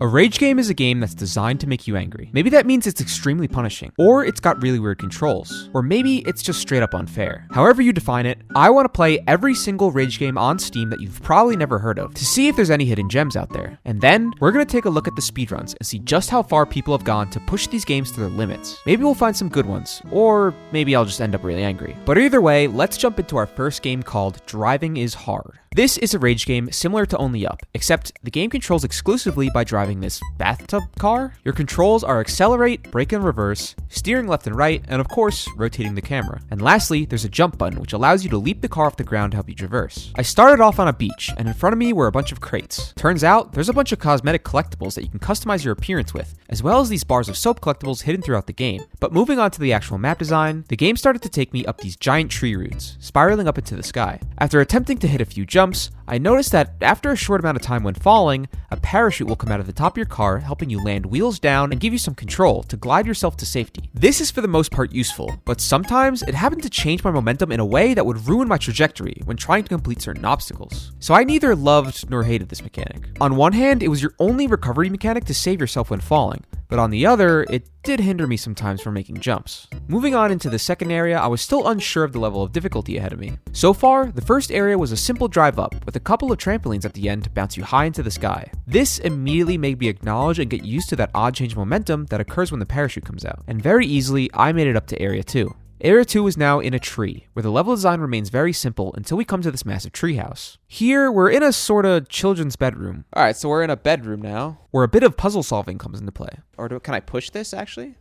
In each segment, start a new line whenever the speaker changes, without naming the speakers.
A rage game is a game that's designed to make you angry. Maybe that means it's extremely punishing, or it's got really weird controls, or maybe it's just straight up unfair. However you define it, I want to play every single rage game on Steam that you've probably never heard of to see if there's any hidden gems out there. And then we're going to take a look at the speedruns and see just how far people have gone to push these games to their limits. Maybe we'll find some good ones, or maybe I'll just end up really angry. But either way, let's jump into our first game called Driving is Hard. This is a rage game similar to Only Up, except the game controls exclusively by driving this bathtub car. Your controls are accelerate, brake and reverse, steering left and right, and of course, rotating the camera. And lastly, there's a jump button which allows you to leap the car off the ground to help you traverse. I started off on a beach, and in front of me were a bunch of crates. Turns out, there's a bunch of cosmetic collectibles that you can customize your appearance with, as well as these bars of soap collectibles hidden throughout the game. But moving on to the actual map design, the game started to take me up these giant tree roots, spiraling up into the sky. After attempting to hit a few jumps, I noticed that after a short amount of time when falling, a parachute will come out of the top of your car, helping you land wheels down and give you some control to glide yourself to safety. This is for the most part useful, but sometimes it happened to change my momentum in a way that would ruin my trajectory when trying to complete certain obstacles. So I neither loved nor hated this mechanic. On one hand, it was your only recovery mechanic to save yourself when falling, but on the other, it did hinder me sometimes from making jumps. Moving on into the second area, I was still unsure of the level of difficulty ahead of me. So far, the first area was a simple drive up with a couple of trampolines at the end to bounce you high into the sky. This immediately made me acknowledge and get used to that odd change of momentum that occurs when the parachute comes out. And very easily, I made it up to area 2. Area 2 is now in a tree, where the level design remains very simple until we come to this massive treehouse. Here, we're in a sorta children's bedroom. Alright, so we're in a bedroom now, where a bit of puzzle solving comes into play. Or can I push this, actually?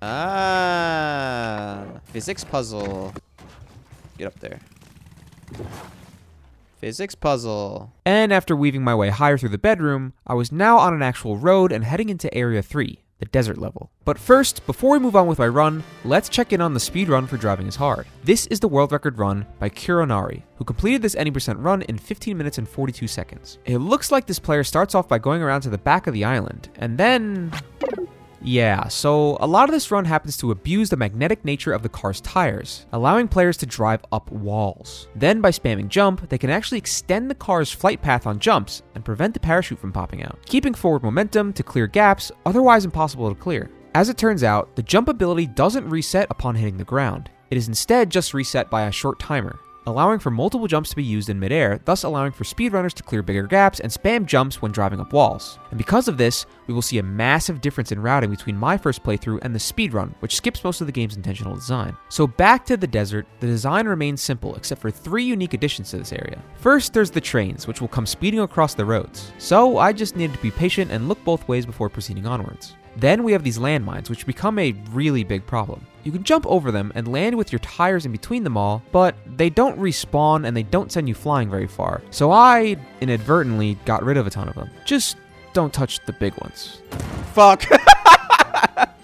Physics puzzle. Get up there. Physics puzzle. And after weaving my way higher through the bedroom, I was now on an actual road and heading into Area 3. The desert level. But first, before we move on with my run, let's check in on the speed run for Driving is Hard. This is the world record run by Kironari, who completed this any percent run in 15 minutes and 42 seconds. It looks like this player starts off by going around to the back of the island, and then... yeah, so a lot of this run happens to abuse the magnetic nature of the car's tires, allowing players to drive up walls. Then by spamming jump, they can actually extend the car's flight path on jumps and prevent the parachute from popping out, keeping forward momentum to clear gaps otherwise impossible to clear. As it turns out, the jump ability doesn't reset upon hitting the ground. It is instead just reset by a short timer, allowing for multiple jumps to be used in midair, thus allowing for speedrunners to clear bigger gaps and spam jumps when driving up walls. And because of this, we will see a massive difference in routing between my first playthrough and the speedrun, which skips most of the game's intentional design. So back to the desert, the design remains simple except for 3 unique additions to this area. First, there's the trains, which will come speeding across the roads. So I just needed to be patient and look both ways before proceeding onwards. Then we have these landmines, which become a really big problem. You can jump over them and land with your tires in between them all, but they don't respawn and they don't send you flying very far. So I inadvertently got rid of a ton of them. Just don't touch the big ones. Fuck.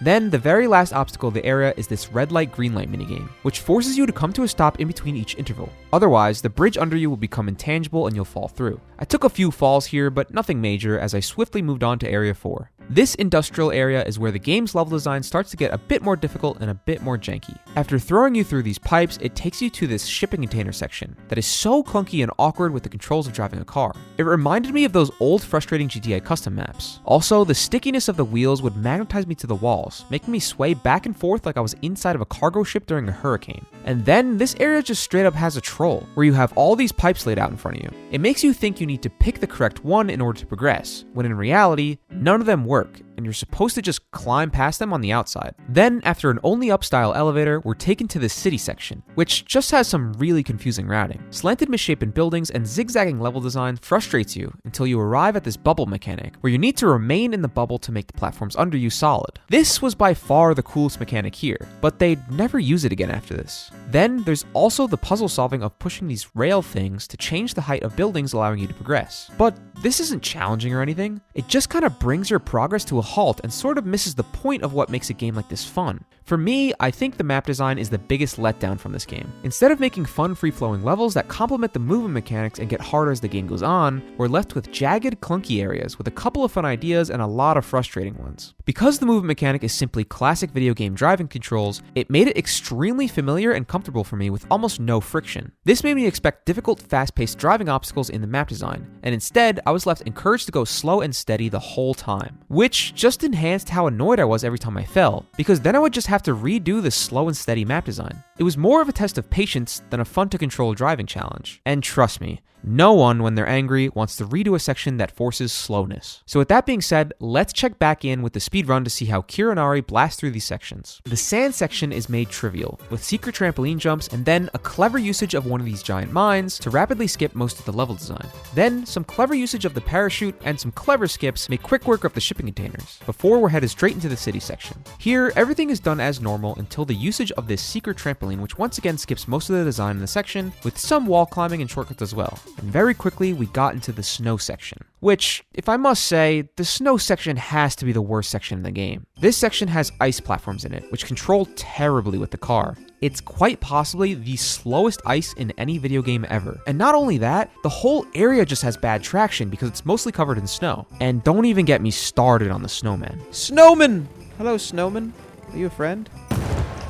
Then the very last obstacle of the area is this red light green light minigame, which forces you to come to a stop in between each interval. Otherwise, the bridge under you will become intangible and you'll fall through. I took a few falls here, but nothing major as I swiftly moved on to area 4. This industrial area is where the game's level design starts to get a bit more difficult and a bit more janky. After throwing you through these pipes, it takes you to this shipping container section that is so clunky and awkward with the controls of driving a car. It reminded me of those old frustrating GTA custom maps. Also, the stickiness of the wheels would magnetize me to the walls, making me sway back and forth like I was inside of a cargo ship during a hurricane. And then this area just straight up has a troll, where you have all these pipes laid out in front of you. It makes you think you need to pick the correct one in order to progress, when in reality, none of them work, and you're supposed to just climb past them on the outside. Then, after an only up style elevator, we're taken to the city section, which just has some really confusing routing. Slanted misshapen buildings and zigzagging level design frustrates you until you arrive at this bubble mechanic, where you need to remain in the bubble to make the platforms under you solid. This was by far the coolest mechanic here, but they'd never use it again after this. Then, there's also the puzzle solving of pushing these rail things to change the height of buildings, allowing you to progress. But this isn't challenging or anything, it just kind of brings your progress to a halt and sort of misses the point of what makes a game like this fun. For me, I think the map design is the biggest letdown from this game. Instead of making fun, free-flowing levels that complement the movement mechanics and get harder as the game goes on, we're left with jagged, clunky areas with a couple of fun ideas and a lot of frustrating ones. Because the movement mechanic is simply classic video game driving controls, it made it extremely familiar and comfortable for me with almost no friction. This made me expect difficult, fast-paced driving obstacles in the map design, and instead, I was left encouraged to go slow and steady the whole time, which just enhanced how annoyed I was every time I fell, because then I would just have to redo the slow and steady map design. It was more of a test of patience than a fun-to-control driving challenge, and trust me, no one, when they're angry, wants to redo a section that forces slowness. So with that being said, let's check back in with the speedrun to see how Kirinari blasts through these sections. The sand section is made trivial, with secret trampoline jumps and then a clever usage of one of these giant mines to rapidly skip most of the level design. Then, some clever usage of the parachute and some clever skips make quick work of the shipping containers, before we're headed straight into the city section. Here, everything is done as normal until the usage of this secret trampoline, which once again skips most of the design in the section, with some wall climbing and shortcuts as well. And very quickly, we got into the snow section, which, if I must say, the snow section has to be the worst section in the game. This section has ice platforms in it, which control terribly with the car. It's quite possibly the slowest ice in any video game ever. And not only that, the whole area just has bad traction because it's mostly covered in snow. And don't even get me started on the snowman. Snowman! Hello, snowman. Are you a friend?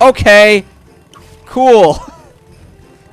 Okay. Cool.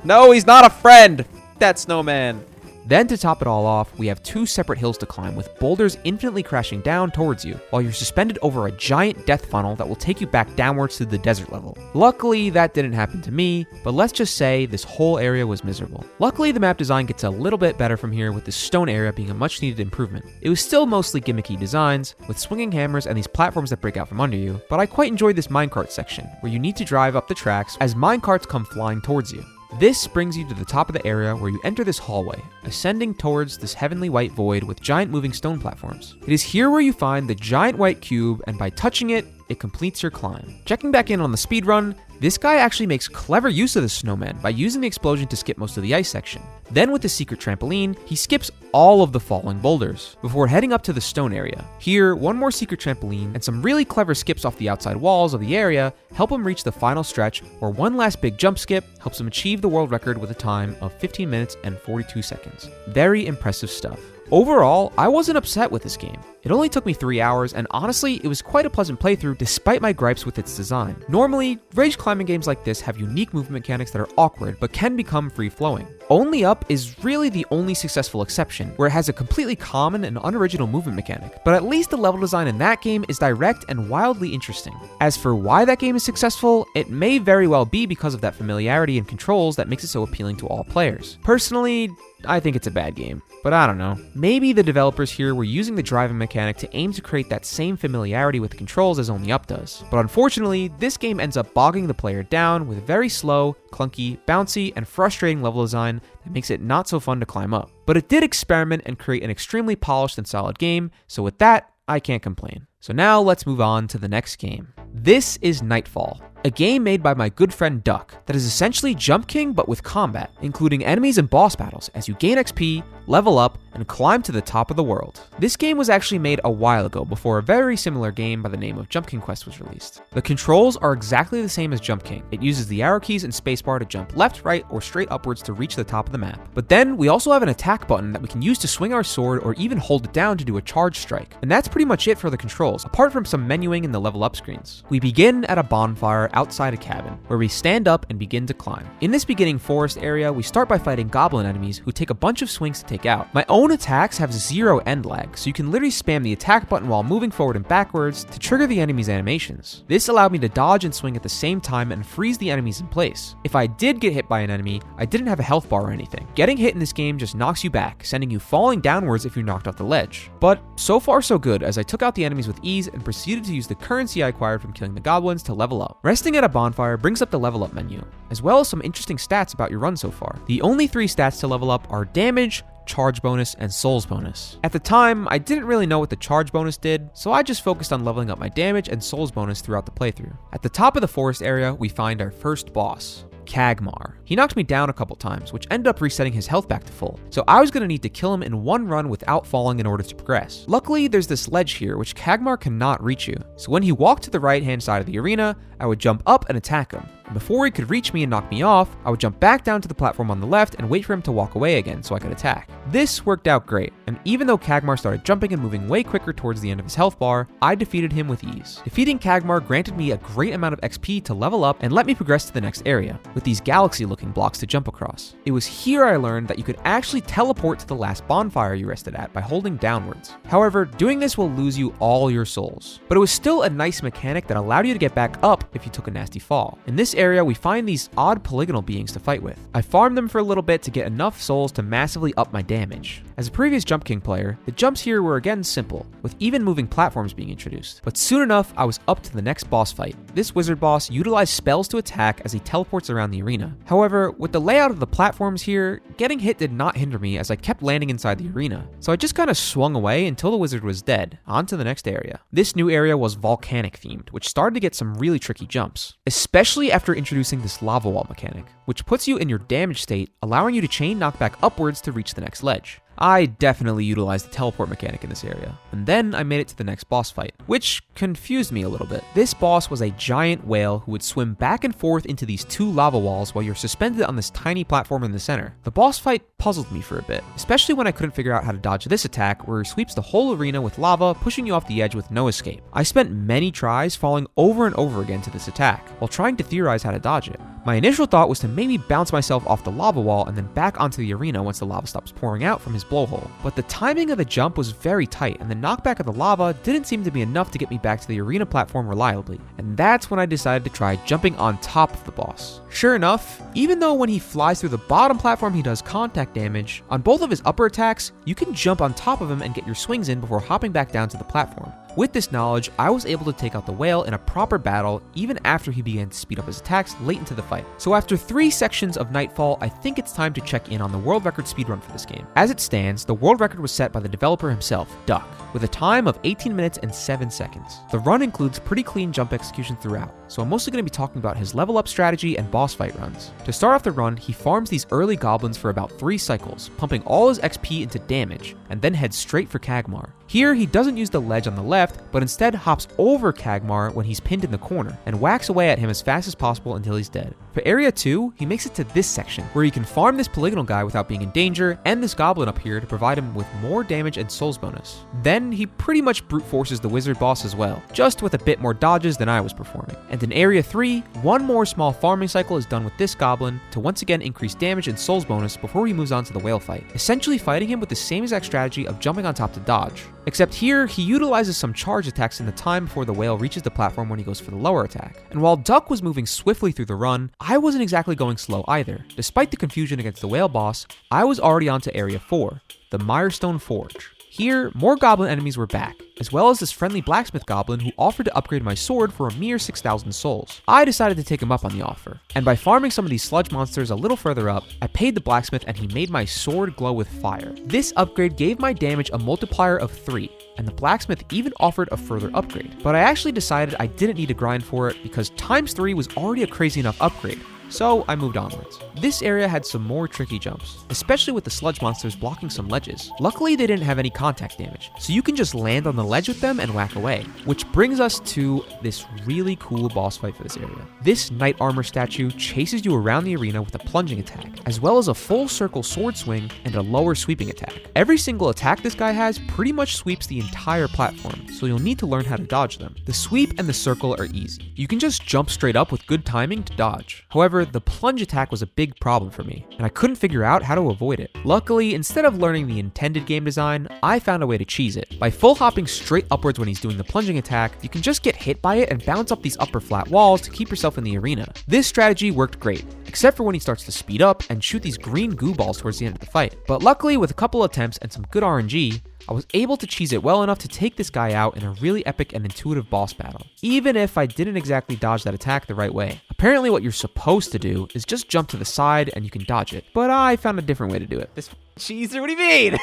No, he's not a friend. That snowman. Then to top it all off, we have two separate hills to climb with boulders infinitely crashing down towards you while you're suspended over a giant death funnel that will take you back downwards to the desert level. Luckily, that didn't happen to me, but let's just say this whole area was miserable. Luckily, the map design gets a little bit better from here with the stone area being a much needed improvement. It was still mostly gimmicky designs with swinging hammers and these platforms that break out from under you, but I quite enjoyed this minecart section where you need to drive up the tracks as minecarts come flying towards you. This brings you to the top of the area where you enter this hallway, ascending towards this heavenly white void with giant moving stone platforms. It is here where you find the giant white cube, and by touching it, it completes your climb. Checking back in on the speedrun, this guy actually makes clever use of the snowman by using the explosion to skip most of the ice section. Then with the secret trampoline, he skips all of the falling boulders before heading up to the stone area. Here, one more secret trampoline and some really clever skips off the outside walls of the area help him reach the final stretch, where one last big jump skip helps him achieve the world record with a time of 15 minutes and 42 seconds. Very impressive stuff. Overall, I wasn't upset with this game. It only took me 3 hours, and honestly, it was quite a pleasant playthrough despite my gripes with its design. Normally, rage climbing games like this have unique movement mechanics that are awkward, but can become free-flowing. Only Up is really the only successful exception, where it has a completely common and unoriginal movement mechanic, but at least the level design in that game is direct and wildly interesting. As for why that game is successful, it may very well be because of that familiarity and controls that makes it so appealing to all players. Personally, I think it's a bad game, but I don't know. Maybe the developers here were using the driving mechanic to aim to create that same familiarity with the controls as Only Up does. But unfortunately, this game ends up bogging the player down with very slow, clunky, bouncy, and frustrating level design that makes it not so fun to climb up. But it did experiment and create an extremely polished and solid game, so with that, I can't complain. So now let's move on to the next game. This is Nightfall, a game made by my good friend Duck that is essentially Jump King but with combat, including enemies and boss battles as you gain XP, level up, and climb to the top of the world. This game was actually made a while ago before a very similar game by the name of Jump King Quest was released. The controls are exactly the same as Jump King. It uses the arrow keys and spacebar to jump left, right, or straight upwards to reach the top of the map. But then we also have an attack button that we can use to swing our sword or even hold it down to do a charge strike. And that's pretty much it for the controls, apart from some menuing in the level up screens. We begin at a bonfire outside a cabin, where we stand up and begin to climb. In this beginning forest area, we start by fighting goblin enemies who take a bunch of swings to take out. My own attacks have 0 end lag, so you can literally spam the attack button while moving forward and backwards to trigger the enemy's animations. This allowed me to dodge and swing at the same time and freeze the enemies in place. If I did get hit by an enemy, I didn't have a health bar or anything. Getting hit in this game just knocks you back, sending you falling downwards if you're knocked off the ledge. But so far so good, as I took out the enemies with ease and proceeded to use the currency I acquired from killing the goblins to level up. Resting at a bonfire brings up the level up menu, as well as some interesting stats about your run so far. The only 3 stats to level up are damage, charge bonus, and souls bonus. At the time, I didn't really know what the charge bonus did, so I just focused on leveling up my damage and souls bonus throughout the playthrough. At the top of the forest area, we find our first boss. Kagmar. He knocked me down a couple times, which ended up resetting his health back to full, so I was going to need to kill him in one run without falling in order to progress. Luckily, there's this ledge here which Kagmar cannot reach you, so when he walked to the right hand side of the arena, I would jump up and attack him. And before he could reach me and knock me off, I would jump back down to the platform on the left and wait for him to walk away again so I could attack. This worked out great, and even though Kagmar started jumping and moving way quicker towards the end of his health bar, I defeated him with ease. Defeating Kagmar granted me a great amount of XP to level up and let me progress to the next area, with these galaxy-looking blocks to jump across. It was here I learned that you could actually teleport to the last bonfire you rested at by holding downwards. However, doing this will lose you all your souls, but it was still a nice mechanic that allowed you to get back up if you took a nasty fall. In this area, we find these odd polygonal beings to fight with. I farmed them for a little bit to get enough souls to massively up my damage. As a previous Jump King player, the jumps here were again simple, with even moving platforms being introduced. But soon enough, I was up to the next boss fight. This wizard boss utilized spells to attack as he teleports around the arena. However, with the layout of the platforms here, getting hit did not hinder me as I kept landing inside the arena. So I just kind of swung away until the wizard was dead, on to the next area. This new area was volcanic themed, which started to get some really tricky jumps, especially after introducing this lava wall mechanic, which puts you in your damage state, allowing you to chain knockback upwards to reach the next ledge. I definitely utilized the teleport mechanic in this area, and then I made it to the next boss fight, which confused me a little bit. This boss was a giant whale who would swim back and forth into these two lava walls while you're suspended on this tiny platform in the center. The boss fight puzzled me for a bit, especially when I couldn't figure out how to dodge this attack where he sweeps the whole arena with lava, pushing you off the edge with no escape. I spent many tries falling over and over again to this attack, while trying to theorize how to dodge it. My initial thought was to maybe bounce myself off the lava wall and then back onto the arena once the lava stops pouring out from his blowhole. But the timing of the jump was very tight, and the knockback of the lava didn't seem to be enough to get me back to the arena platform reliably. And that's when I decided to try jumping on top of the boss. Sure enough, even though when he flies through the bottom platform he does contact damage, on both of his upper attacks, you can jump on top of him and get your swings in before hopping back down to the platform. With this knowledge, I was able to take out the whale in a proper battle even after he began to speed up his attacks late into the fight. So after 3 sections of Nightfall, I think it's time to check in on the world record speedrun for this game. As it stands, the world record was set by the developer himself, Duck, with a time of 18 minutes and 7 seconds. The run includes pretty clean jump execution throughout, so I'm mostly going to be talking about his level up strategy and boss fight runs. To start off the run, he farms these early goblins for about 3 cycles, pumping all his XP into damage, and then heads straight for Kagmar. Here, he doesn't use the ledge on the left, but instead hops over Kagmar when he's pinned in the corner, and whacks away at him as fast as possible until he's dead. For Area 2, he makes it to this section, where he can farm this polygonal guy without being in danger, and this goblin up here to provide him with more damage and souls bonus. Then, he pretty much brute forces the wizard boss as well, just with a bit more dodges than I was performing. And in Area 3, one more small farming cycle is done with this goblin to once again increase damage and souls bonus before he moves on to the whale fight, essentially fighting him with the same exact strategy of jumping on top to dodge. Except here, he utilizes some charge attacks in the time before the whale reaches the platform when he goes for the lower attack. And while Duck was moving swiftly through the run, I wasn't exactly going slow either. Despite the confusion against the whale boss, I was already onto Area 4, the Mirestone Forge. Here, more goblin enemies were back, as well as this friendly blacksmith goblin who offered to upgrade my sword for a mere 6,000 souls. I decided to take him up on the offer, and by farming some of these sludge monsters a little further up, I paid the blacksmith and he made my sword glow with fire. This upgrade gave my damage a multiplier of 3, and the blacksmith even offered a further upgrade. But I actually decided I didn't need to grind for it because times 3 was already a crazy enough upgrade. So I moved onwards. This area had some more tricky jumps, especially with the sludge monsters blocking some ledges. Luckily they didn't have any contact damage, so you can just land on the ledge with them and whack away. Which brings us to this really cool boss fight for this area. This knight armor statue chases you around the arena with a plunging attack, as well as a full circle sword swing and a lower sweeping attack. Every single attack this guy has pretty much sweeps the entire platform, so you'll need to learn how to dodge them. The sweep and the circle are easy. You can just jump straight up with good timing to dodge. However, the plunge attack was a big problem for me, and I couldn't figure out how to avoid it. Luckily, instead of learning the intended game design, I found a way to cheese it. By full hopping straight upwards when he's doing the plunging attack, you can just get hit by it and bounce up these upper flat walls to keep yourself in the arena. This strategy worked great, except for when he starts to speed up and shoot these green goo balls towards the end of the fight. But luckily, with a couple attempts and some good RNG, I was able to cheese it well enough to take this guy out in a really epic and intuitive boss battle, even if I didn't exactly dodge that attack the right way. Apparently what you're supposed to do is just jump to the side and you can dodge it, but I found a different way to do it. This cheeser, what do you mean?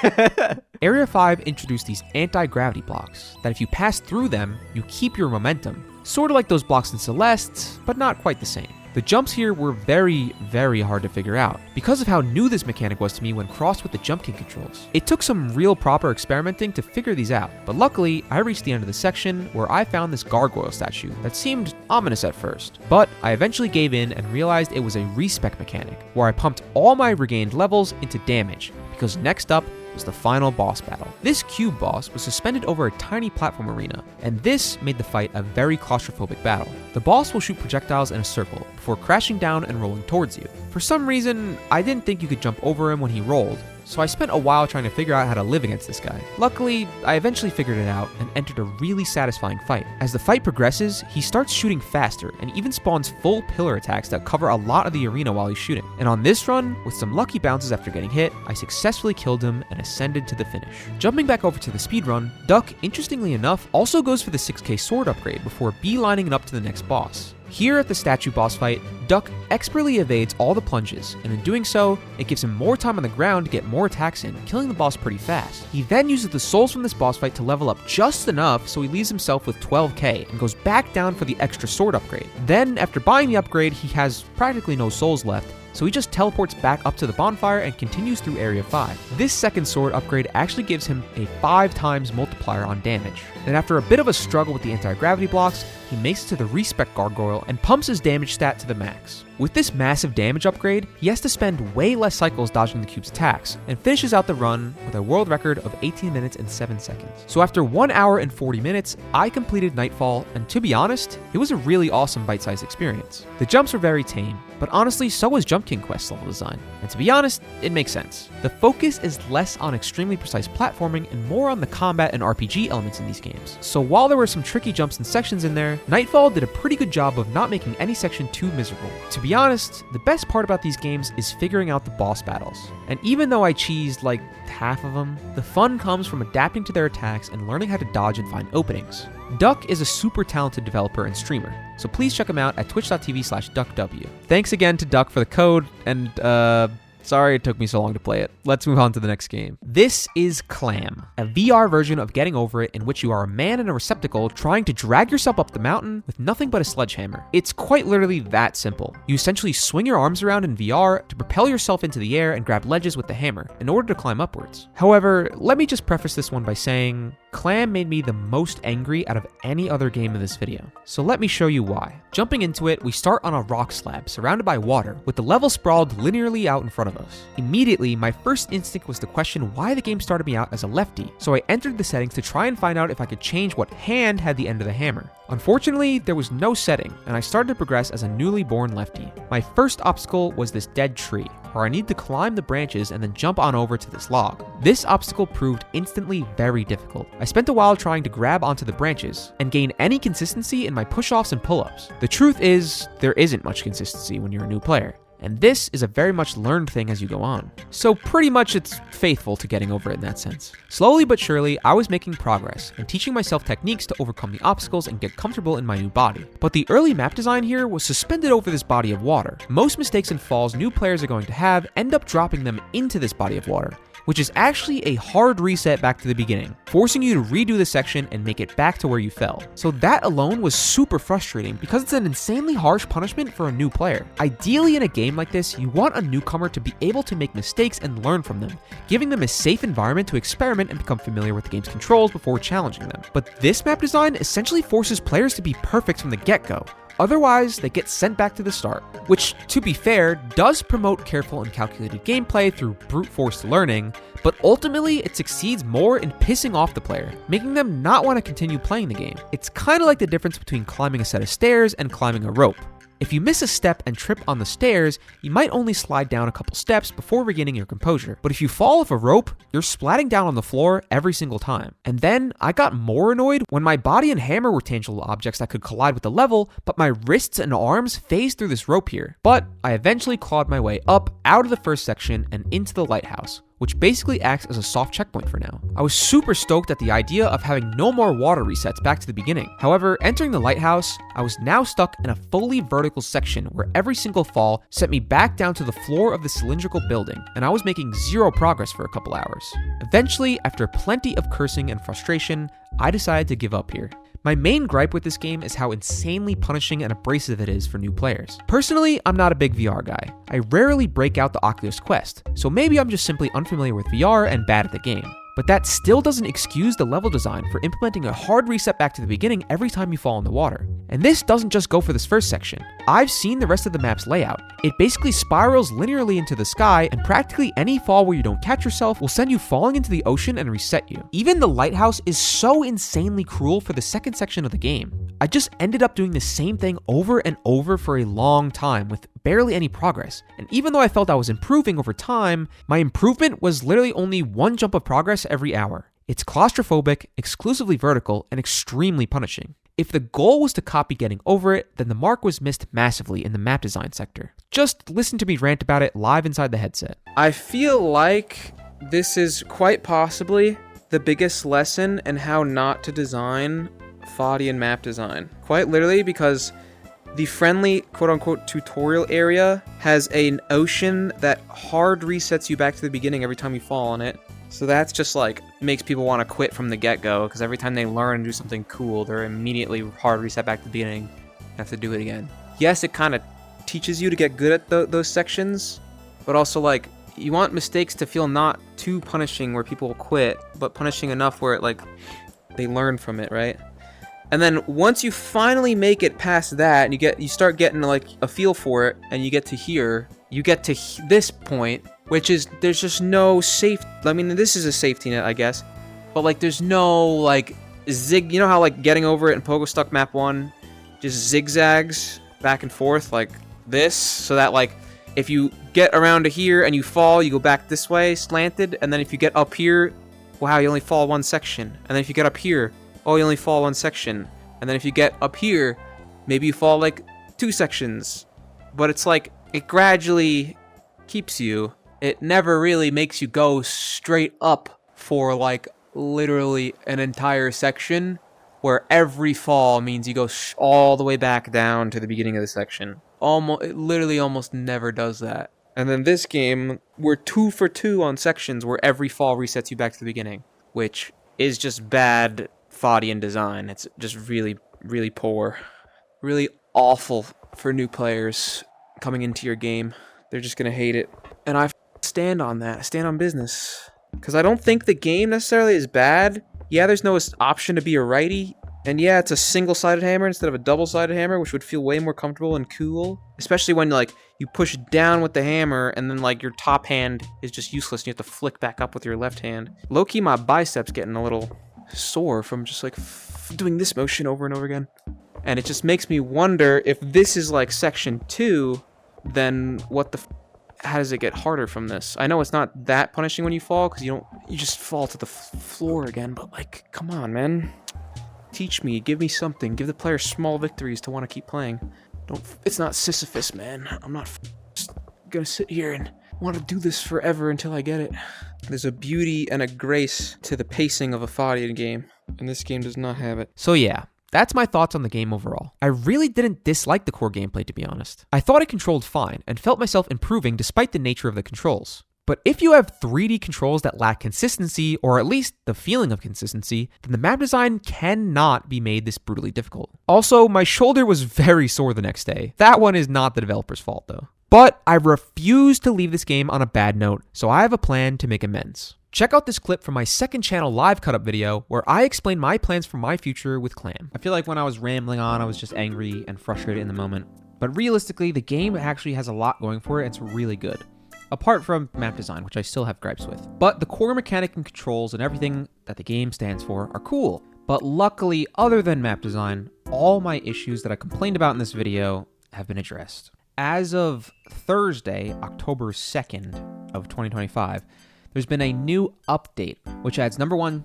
Area 5 introduced these anti-gravity blocks that if you pass through them, you keep your momentum. Sort of like those blocks in Celeste, but not quite the same. The jumps here were very, very hard to figure out because of how new this mechanic was to me when crossed with the jump king controls. It took some real proper experimenting to figure these out, but luckily I reached the end of the section where I found this gargoyle statue that seemed ominous at first. But I eventually gave in and realized it was a respec mechanic where I pumped all my regained levels into damage, because next up was the final boss battle. This cube boss was suspended over a tiny platform arena, and this made the fight a very claustrophobic battle. The boss will shoot projectiles in a circle before crashing down and rolling towards you. For some reason, I didn't think you could jump over him when he rolled, so I spent a while trying to figure out how to live against this guy. Luckily, I eventually figured it out and entered a really satisfying fight. As the fight progresses, he starts shooting faster and even spawns full pillar attacks that cover a lot of the arena while he's shooting. And on this run, with some lucky bounces after getting hit, I successfully killed him and ascended to the finish. Jumping back over to the speedrun, Duck, interestingly enough, also goes for the 6k sword upgrade before beelining it up to the next boss. Here at the statue boss fight, Duck expertly evades all the plunges, and in doing so, it gives him more time on the ground to get more attacks in, killing the boss pretty fast. He then uses the souls from this boss fight to level up just enough so he leaves himself with 12k and goes back down for the extra sword upgrade. Then, after buying the upgrade, he has practically no souls left, so he just teleports back up to the bonfire and continues through Area 5. This second sword upgrade actually gives him a 5 times multiplier on damage. Then after a bit of a struggle with the anti-gravity blocks, he makes it to the respec gargoyle and pumps his damage stat to the max. With this massive damage upgrade, he has to spend way less cycles dodging the cube's attacks, and finishes out the run with a world record of 18 minutes and 7 seconds. So after 1 hour and 40 minutes, I completed Nightfall, and to be honest, it was a really awesome bite-sized experience. The jumps were very tame, but honestly, so was Jump King Quest's level design. And to be honest, it makes sense. The focus is less on extremely precise platforming and more on the combat and RPG elements in these games. So while there were some tricky jumps and sections in there, Nightfall did a pretty good job of not making any section too miserable. To be honest, the best part about these games is figuring out the boss battles. And even though I cheesed like half of them, the fun comes from adapting to their attacks and learning how to dodge and find openings. Duck is a super talented developer and streamer, so please check him out at twitch.tv/duckw. Thanks again to Duck for the code, and sorry it took me so long to play it. Let's move on to the next game. This is Clamb, a VR version of Getting Over It in which you are a man in a receptacle trying to drag yourself up the mountain with nothing but a sledgehammer. It's quite literally that simple. You essentially swing your arms around in VR to propel yourself into the air and grab ledges with the hammer in order to climb upwards. However, let me just preface this one by saying, Clamb made me the most angry out of any other game in this video. So let me show you why. Jumping into it, we start on a rock slab surrounded by water, with the level sprawled linearly out in front of us. Immediately, my first instinct was to question why the game started me out as a lefty, so I entered the settings to try and find out if I could change what hand had the end of the hammer. Unfortunately, there was no setting, and I started to progress as a newly born lefty. My first obstacle was this dead tree, where I need to climb the branches and then jump on over to this log. This obstacle proved instantly very difficult. I spent a while trying to grab onto the branches and gain any consistency in my push-offs and pull-ups. The truth is, there isn't much consistency when you're a new player, and this is a very much learned thing as you go on. So pretty much it's faithful to Getting Over It in that sense. Slowly but surely, I was making progress and teaching myself techniques to overcome the obstacles and get comfortable in my new body. But the early map design here was suspended over this body of water. Most mistakes and falls new players are going to have end up dropping them into this body of water, which is actually a hard reset back to the beginning, forcing you to redo the section and make it back to where you fell. So that alone was super frustrating because it's an insanely harsh punishment for a new player. Ideally in a game like this, you want a newcomer to be able to make mistakes and learn from them, giving them a safe environment to experiment and become familiar with the game's controls before challenging them. But this map design essentially forces players to be perfect from the get-go. Otherwise, they get sent back to the start, which, to be fair, does promote careful and calculated gameplay through brute force learning, but ultimately it succeeds more in pissing off the player, making them not want to continue playing the game. It's kind of like the difference between climbing a set of stairs and climbing a rope. If you miss a step and trip on the stairs, you might only slide down a couple steps before regaining your composure. But if you fall off a rope, you're splatting down on the floor every single time. And then I got more annoyed when my body and hammer were tangible objects that could collide with the level, but my wrists and arms phased through this rope here. But I eventually clawed my way up out of the first section and into the lighthouse, which basically acts as a soft checkpoint for now. I was super stoked at the idea of having no more water resets back to the beginning. However, entering the lighthouse, I was now stuck in a fully vertical section where every single fall sent me back down to the floor of the cylindrical building, and I was making zero progress for a couple hours. Eventually, after plenty of cursing and frustration, I decided to give up here, My main gripe with this game is how insanely punishing and abrasive it is for new players. Personally, I'm not a big VR guy. I rarely break out the Oculus Quest, so maybe I'm just simply unfamiliar with VR and bad at the game. But that still doesn't excuse the level design for implementing a hard reset back to the beginning every time you fall in the water. And this doesn't just go for this first section. I've seen the rest of the map's layout. It basically spirals linearly into the sky, and practically any fall where you don't catch yourself will send you falling into the ocean and reset you. Even the lighthouse is so insanely cruel for the second section of the game. I just ended up doing the same thing over and over for a long time with barely any progress. And even though I felt I was improving over time, my improvement was literally only one jump of progress every hour. It's claustrophobic, exclusively vertical, and extremely punishing. If the goal was to copy getting over it, then the mark was missed massively in the map design sector. Just listen to me rant about it live inside the headset.
I feel like this is quite possibly the biggest lesson in how not to design Foddian map design. Quite literally, because the friendly quote-unquote tutorial area has an ocean that hard resets you back to the beginning every time you fall on it. So that's just like makes people want to quit from the get-go, because every time they learn and do something cool, they're immediately hard reset back to the beginning. You have to do it again. Yes, it kind of teaches you to get good at those sections, but also like you want mistakes to feel not too punishing where people quit, but punishing enough where it like they learn from it, right? And then once you finally make it past that, and you start getting like a feel for it, and you get to here, you get to this point, which is there's just no safe. I mean, this is a safety net, I guess, but like there's no like zig. You know how like getting over it in Pogo Stuck Map 1 just zigzags back and forth like this, so that like if you get around to here and you fall, you go back this way slanted, and then if you get up here, wow, you only fall one section, and then if you get up here, oh, you only fall one section. And then if you get up here, maybe you fall like 2 sections. But it's like, it gradually keeps you. It never really makes you go straight up for like literally an entire section where every fall means you go all the way back down to the beginning of the section. It literally almost never does that. And then this game, we're 2 for 2 on sections where every fall resets you back to the beginning, which is just bad Foddian design. It's just really, really poor. Really awful for new players coming into your game. They're just gonna hate it. And I stand on that. I stand on business. Because I don't think the game necessarily is bad. Yeah, there's no option to be a righty. And yeah, it's a single-sided hammer instead of a double-sided hammer, which would feel way more comfortable and cool. Especially when like you push down with the hammer and then like your top hand is just useless and you have to flick back up with your left hand. Low-key, my biceps getting a little sore from just like doing this motion over and over again. And it just makes me wonder if this is like section 2, then what the how does it get harder from this? I know it's not that punishing when you fall, because you just fall to the floor again, but like, come on, man. Teach me, give me something, give the player small victories to want to keep playing. It's not Sisyphus, man. I'm not just gonna sit here and want to do this forever until I get it. There's a beauty and a grace to the pacing of a Foddian game, and this game does not have it.
So yeah, that's my thoughts on the game overall. I really didn't dislike the core gameplay, to be honest. I thought it controlled fine and felt myself improving despite the nature of the controls. But if you have 3D controls that lack consistency, or at least the feeling of consistency, then the map design cannot be made this brutally difficult. Also, my shoulder was very sore the next day. That one is not the developer's fault though. But I refuse to leave this game on a bad note, so I have a plan to make amends. Check out this clip from my second channel live cut-up video where I explain my plans for my future with Clamb. I feel like when I was rambling on, I was just angry and frustrated in the moment. But realistically, the game actually has a lot going for it. It's really good. Apart from map design, which I still have gripes with. But the core mechanic and controls and everything that the game stands for are cool. But luckily, other than map design, all my issues that I complained about in this video have been addressed. As of Thursday, October 2nd of 2025, there's been a new update, which adds number 1,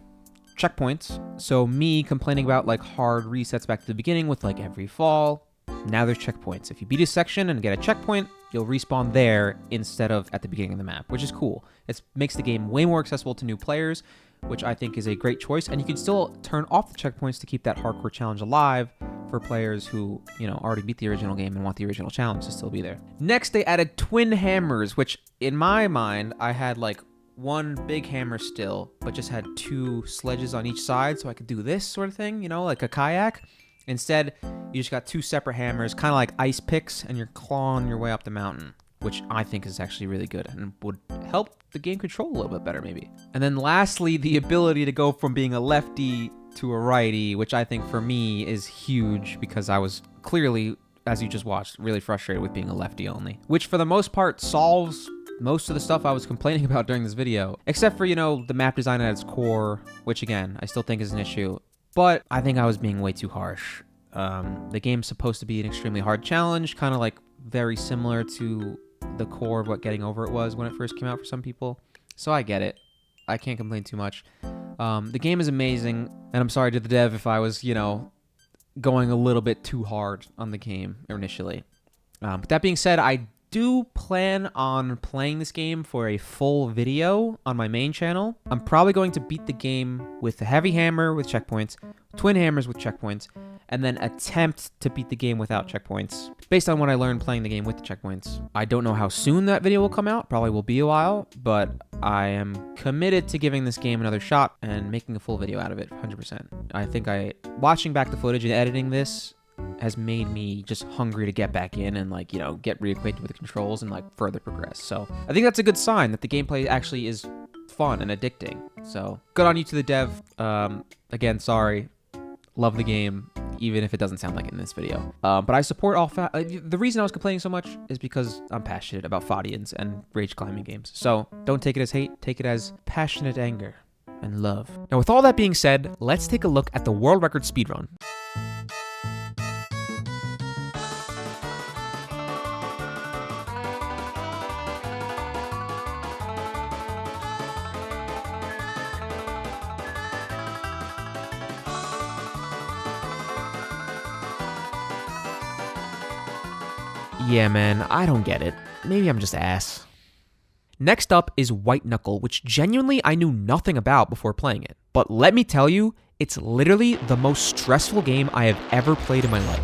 checkpoints. So me complaining about like hard resets back to the beginning with like every fall, now there's checkpoints. If you beat a section and get a checkpoint, you'll respawn there instead of at the beginning of the map, which is cool. It makes the game way more accessible to new players, which I think is a great choice. And you can still turn off the checkpoints to keep that hardcore challenge alive for players who, already beat the original game and want the original challenge to still be there. Next, they added twin hammers, which in my mind, I had like one big hammer still, but just had two sledges on each side so I could do this sort of thing, you know, like a kayak. Instead, you just got two separate hammers, kind of like ice picks, and you're clawing your way up the mountain, which I think is actually really good and would help the game control a little bit better maybe. And then lastly, the ability to go from being a lefty to a righty, which I think for me is huge because I was clearly, as you just watched, really frustrated with being a lefty only, which for the most part solves most of the stuff I was complaining about during this video, except for, you know, the map design at its core, which again, I still think is an issue, but I think I was being way too harsh. The game's supposed to be an extremely hard challenge, kind of like very similar to the core of what Getting Over It was when it first came out for some people. So I get it. I can't complain too much. The game is amazing, and I'm sorry to the dev if I was, you know, going a little bit too hard on the game initially. But that being said, I do plan on playing this game for a full video on my main channel. I'm probably going to beat the game with a heavy hammer with checkpoints, twin hammers with checkpoints, and then attempt to beat the game without checkpoints, based on what I learned playing the game with the checkpoints. I don't know how soon that video will come out, probably will be a while, but I am committed to giving this game another shot and making a full video out of it, 100%. I think watching back the footage and editing this has made me just hungry to get back in and, like, you know, get reacquainted with the controls and, like, further progress. So I think that's a good sign that the gameplay actually is fun and addicting. So good on you to the dev. Again, sorry. Love the game, even if it doesn't sound like it in this video. But I support all the reason I was complaining so much is because I'm passionate about Foddians and rage climbing games. So don't take it as hate, take it as passionate anger and love. Now, with all that being said, let's take a look at the world record speedrun. Yeah, man, I don't get it. Maybe I'm just ass. Next up is White Knuckle, which genuinely I knew nothing about before playing it. But let me tell you, it's literally the most stressful game I have ever played in my life.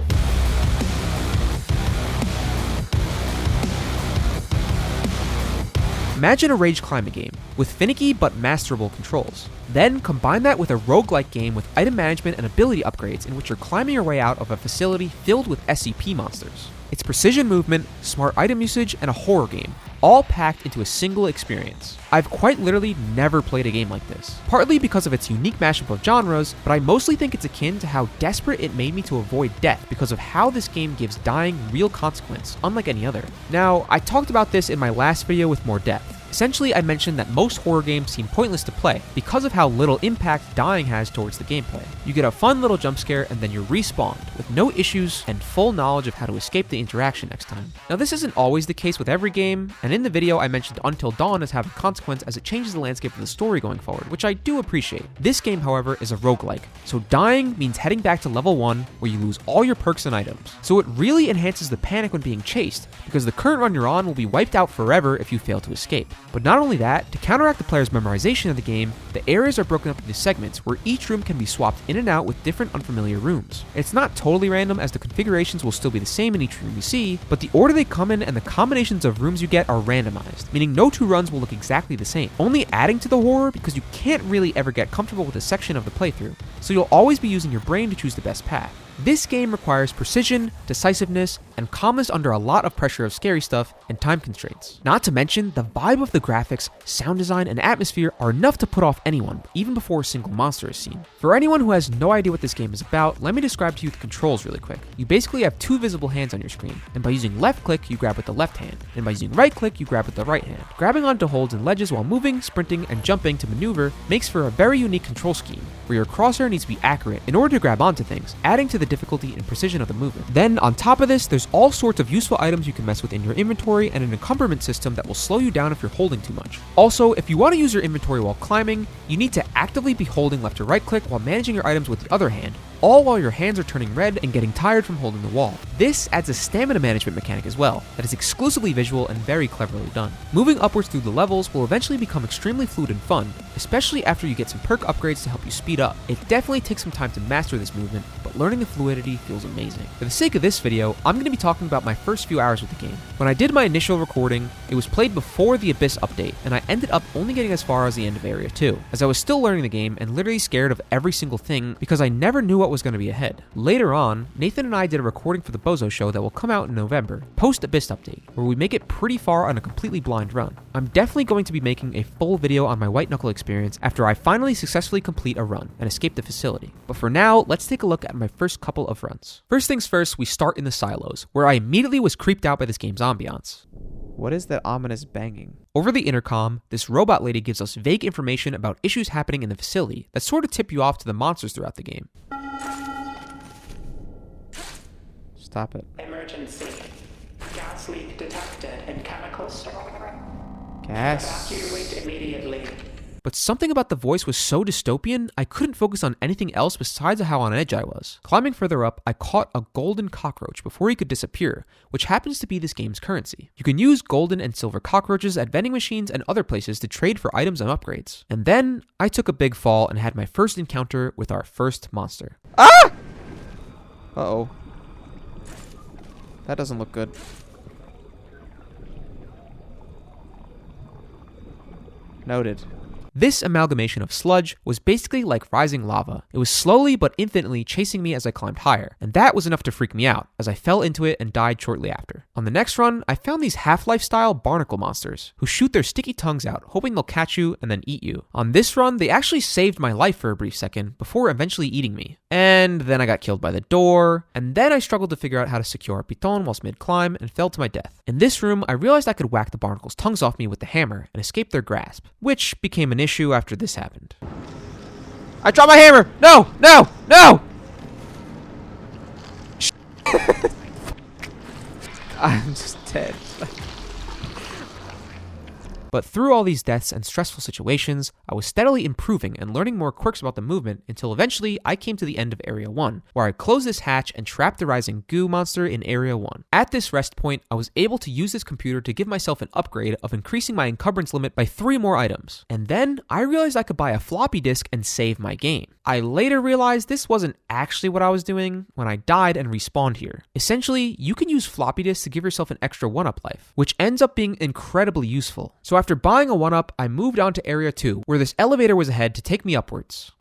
Imagine a rage climbing game with finicky but masterable controls. Then combine that with a roguelike game with item management and ability upgrades in which you're climbing your way out of a facility filled with SCP monsters. It's precision movement, smart item usage, and a horror game, all packed into a single experience. I've quite literally never played a game like this, partly because of its unique mashup of genres, but I mostly think it's akin to how desperate it made me to avoid death because of how this game gives dying real consequence, unlike any other. Now, I talked about this in my last video with more depth. Essentially, I mentioned that most horror games seem pointless to play because of how little impact dying has towards the gameplay. You get a fun little jump scare and then you're respawned with no issues and full knowledge of how to escape the interaction next time. Now, this isn't always the case with every game, and in the video I mentioned Until Dawn as having consequence as it changes the landscape of the story going forward, which I do appreciate. This game, however, is a roguelike, so dying means heading back to level 1 where you lose all your perks and items. So it really enhances the panic when being chased, because the current run you're on will be wiped out forever if you fail to escape. But not only that, to counteract the player's memorization of the game, the areas are broken up into segments where each room can be swapped in and out with different unfamiliar rooms. It's not totally random as the configurations will still be the same in each room you see, but the order they come in and the combinations of rooms you get are randomized, meaning no two runs will look exactly the same, only adding to the horror because you can't really ever get comfortable with a section of the playthrough, so you'll always be using your brain to choose the best path. This game requires precision, decisiveness, and calmness under a lot of pressure of scary stuff and time constraints. Not to mention, the vibe of the graphics, sound design, and atmosphere are enough to put off anyone, even before a single monster is seen. For anyone who has no idea what this game is about, let me describe to you the controls really quick. You basically have two visible hands on your screen, and by using left click, you grab with the left hand, and by using right click, you grab with the right hand. Grabbing onto holds and ledges while moving, sprinting, and jumping to maneuver makes for a very unique control scheme, where your crosshair needs to be accurate in order to grab onto things, adding to the difficulty and precision of the movement. Then, on top of this, there's all sorts of useful items you can mess with in your inventory and an encumberment system that will slow you down if you're holding too much. Also, if you want to use your inventory while climbing, you need to actively be holding left or right click while managing your items with the other hand, all while your hands are turning red and getting tired from holding the wall. This adds a stamina management mechanic as well, that is exclusively visual and very cleverly done. Moving upwards through the levels will eventually become extremely fluid and fun, especially after you get some perk upgrades to help you speed up. It definitely takes some time to master this movement, but learning the fluidity feels amazing. For the sake of this video, I'm going to be talking about my first few hours with the game. When I did my initial recording, it was played before the Abyss update, and I ended up only getting as far as the end of Area 2, as I was still learning the game and literally scared of every single thing because I never knew what was going to be ahead. Later on, Nathan and I did a recording for the Bozo show that will come out in November, post-Abyss update, where we make it pretty far on a completely blind run. I'm definitely going to be making a full video on my White Knuckle experience after I finally successfully complete a run and escape the facility. But for now, let's take a look at my first couple of runs. First things first, we start in the silos, where I immediately was creeped out by this game's ambiance.
What is that ominous banging?
Over the intercom, this robot lady gives us vague information about issues happening in the facility that sort of tip you off to the monsters throughout the game.
Stop it.
Emergency. Gas leak detected in chemical store.
Gas.
Evacuate immediately.
But something about the voice was so dystopian, I couldn't focus on anything else besides how on edge I was. Climbing further up, I caught a golden cockroach before he could disappear, which happens to be this game's currency. You can use golden and silver cockroaches at vending machines and other places to trade for items and upgrades. And then, I took a big fall and had my first encounter with our first monster.
Ah! Uh-oh. That doesn't look good. Noted.
This amalgamation of sludge was basically like rising lava. It was slowly but infinitely chasing me as I climbed higher, and that was enough to freak me out, as I fell into it and died shortly after. On the next run, I found these Half-Life style barnacle monsters, who shoot their sticky tongues out, hoping they'll catch you and then eat you. On this run, they actually saved my life for a brief second, before eventually eating me. And then I got killed by the door, and then I struggled to figure out how to secure a piton whilst mid-climb, and fell to my death. In this room, I realized I could whack the barnacles' tongues off me with the hammer, and escape their grasp, which became an issue after this happened. I dropped my hammer! No! No! No!
I'm just dead.
But through all these deaths and stressful situations, I was steadily improving and learning more quirks about the movement until eventually I came to the end of Area 1, where I closed this hatch and trapped the rising goo monster in Area 1. At this rest point, I was able to use this computer to give myself an upgrade of increasing my encumbrance limit by 3 more items. And then, I realized I could buy a floppy disk and save my game. I later realized this wasn't actually what I was doing when I died and respawned here. Essentially, you can use floppy disks to give yourself an extra 1-up life, which ends up being incredibly useful. So after buying a 1-up, I moved on to Area 2, where this elevator was ahead to take me upwards.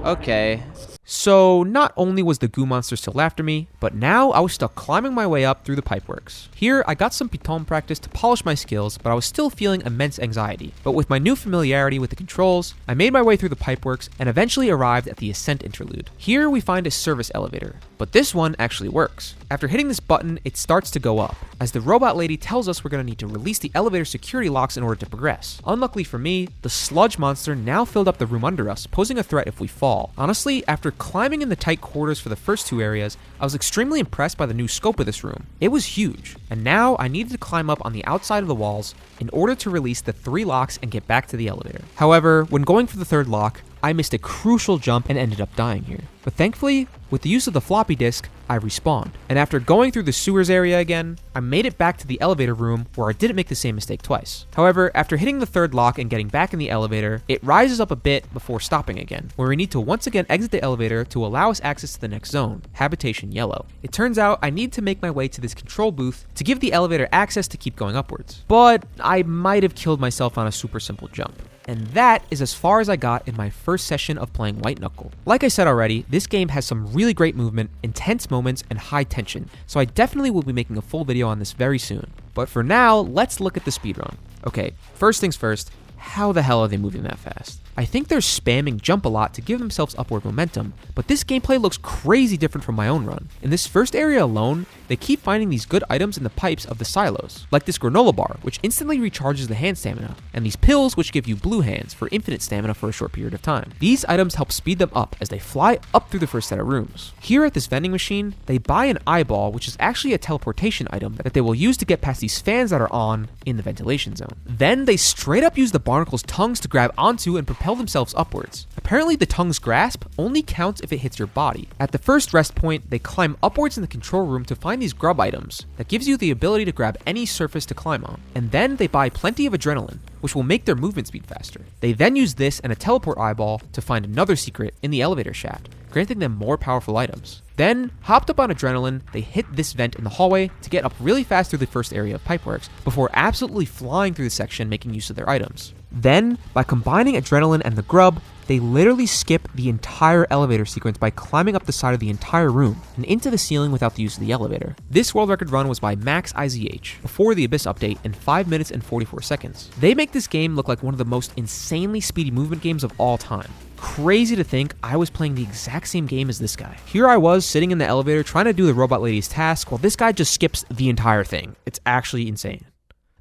Okay.
So not only was the goo monster still after me, but now I was stuck climbing my way up through the pipeworks. Here, I got some piton practice to polish my skills, but I was still feeling immense anxiety. But with my new familiarity with the controls, I made my way through the pipeworks and eventually arrived at the ascent interlude. Here we find a service elevator, but this one actually works. After hitting this button, it starts to go up, as the robot lady tells us we're going to need to release the elevator security locks in order to progress. Unluckily for me, the sludge monster now filled up the room under us, posing a threat if we fall. Honestly, after climbing in the tight quarters for the first 2 areas, I was extremely impressed by the new scope of this room. It was huge, and now I needed to climb up on the outside of the walls in order to release the 3 locks and get back to the elevator. However, when going for the 3rd lock, I missed a crucial jump and ended up dying here. But thankfully, with the use of the floppy disk, I respawned. And after going through the sewers area again, I made it back to the elevator room where I didn't make the same mistake twice. However, after hitting the 3rd lock and getting back in the elevator, it rises up a bit before stopping again, where we need to once again exit the elevator to allow us access to the next zone, Habitation Yellow. It turns out I need to make my way to this control booth to give the elevator access to keep going upwards. But I might have killed myself on a super simple jump. And that is as far as I got in my first session of playing White Knuckle. Like I said already, this game has some really great movement, intense moments, and high tension, so I definitely will be making a full video on this very soon. But for now, let's look at the speedrun. Okay, first things first, how the hell are they moving that fast? I think they're spamming jump a lot to give themselves upward momentum, but this gameplay looks crazy different from my own run. In this first area alone, they keep finding these good items in the pipes of the silos, like this granola bar, which instantly recharges the hand stamina, and these pills which give you blue hands for infinite stamina for a short period of time. These items help speed them up as they fly up through the first set of rooms. Here at this vending machine, they buy an eyeball, which is actually a teleportation item that they will use to get past these fans that are on in the ventilation zone. Then they straight up use the barnacles' tongues to grab onto and propel themselves upwards. Apparently, the tongue's grasp only counts if it hits your body. At the first rest point, they climb upwards in the control room to find these grub items that gives you the ability to grab any surface to climb on. And then they buy plenty of adrenaline, which will make their movement speed faster. They then use this and a teleport eyeball to find another secret in the elevator shaft, granting them more powerful items. Then, hopped up on adrenaline, they hit this vent in the hallway to get up really fast through the first area of pipeworks, before absolutely flying through the section making use of their items. Then, by combining adrenaline and the grub, they literally skip the entire elevator sequence by climbing up the side of the entire room and into the ceiling without the use of the elevator. This world record run was by Max IZH before the Abyss update in 5 minutes and 44 seconds. They make this game look like one of the most insanely speedy movement games of all time. Crazy to think I was playing the exact same game as this guy. Here I was sitting in the elevator trying to do the robot lady's task while this guy just skips the entire thing. It's actually insane.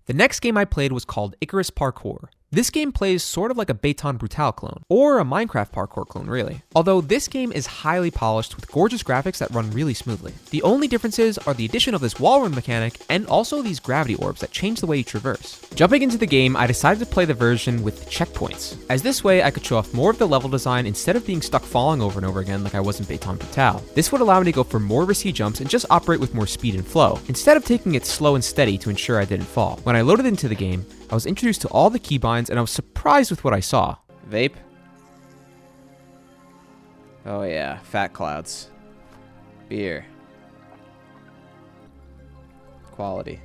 The next game I played was called Ikarus Parkour. This game plays sort of like a Baton Brutale clone, or a Minecraft parkour clone really. Although this game is highly polished with gorgeous graphics that run really smoothly. The only differences are the addition of this wall run mechanic and also these gravity orbs that change the way you traverse. Jumping into the game, I decided to play the version with checkpoints, as this way I could show off more of the level design instead of being stuck falling over and over again like I was in Baton Brutale. This would allow me to go for more risky jumps and just operate with more speed and flow, instead of taking it slow and steady to ensure I didn't fall. When I loaded into the game, I was introduced to all the keybinds and I was surprised with what I saw.
Vape. Oh yeah, fat clouds. Beer. Quality.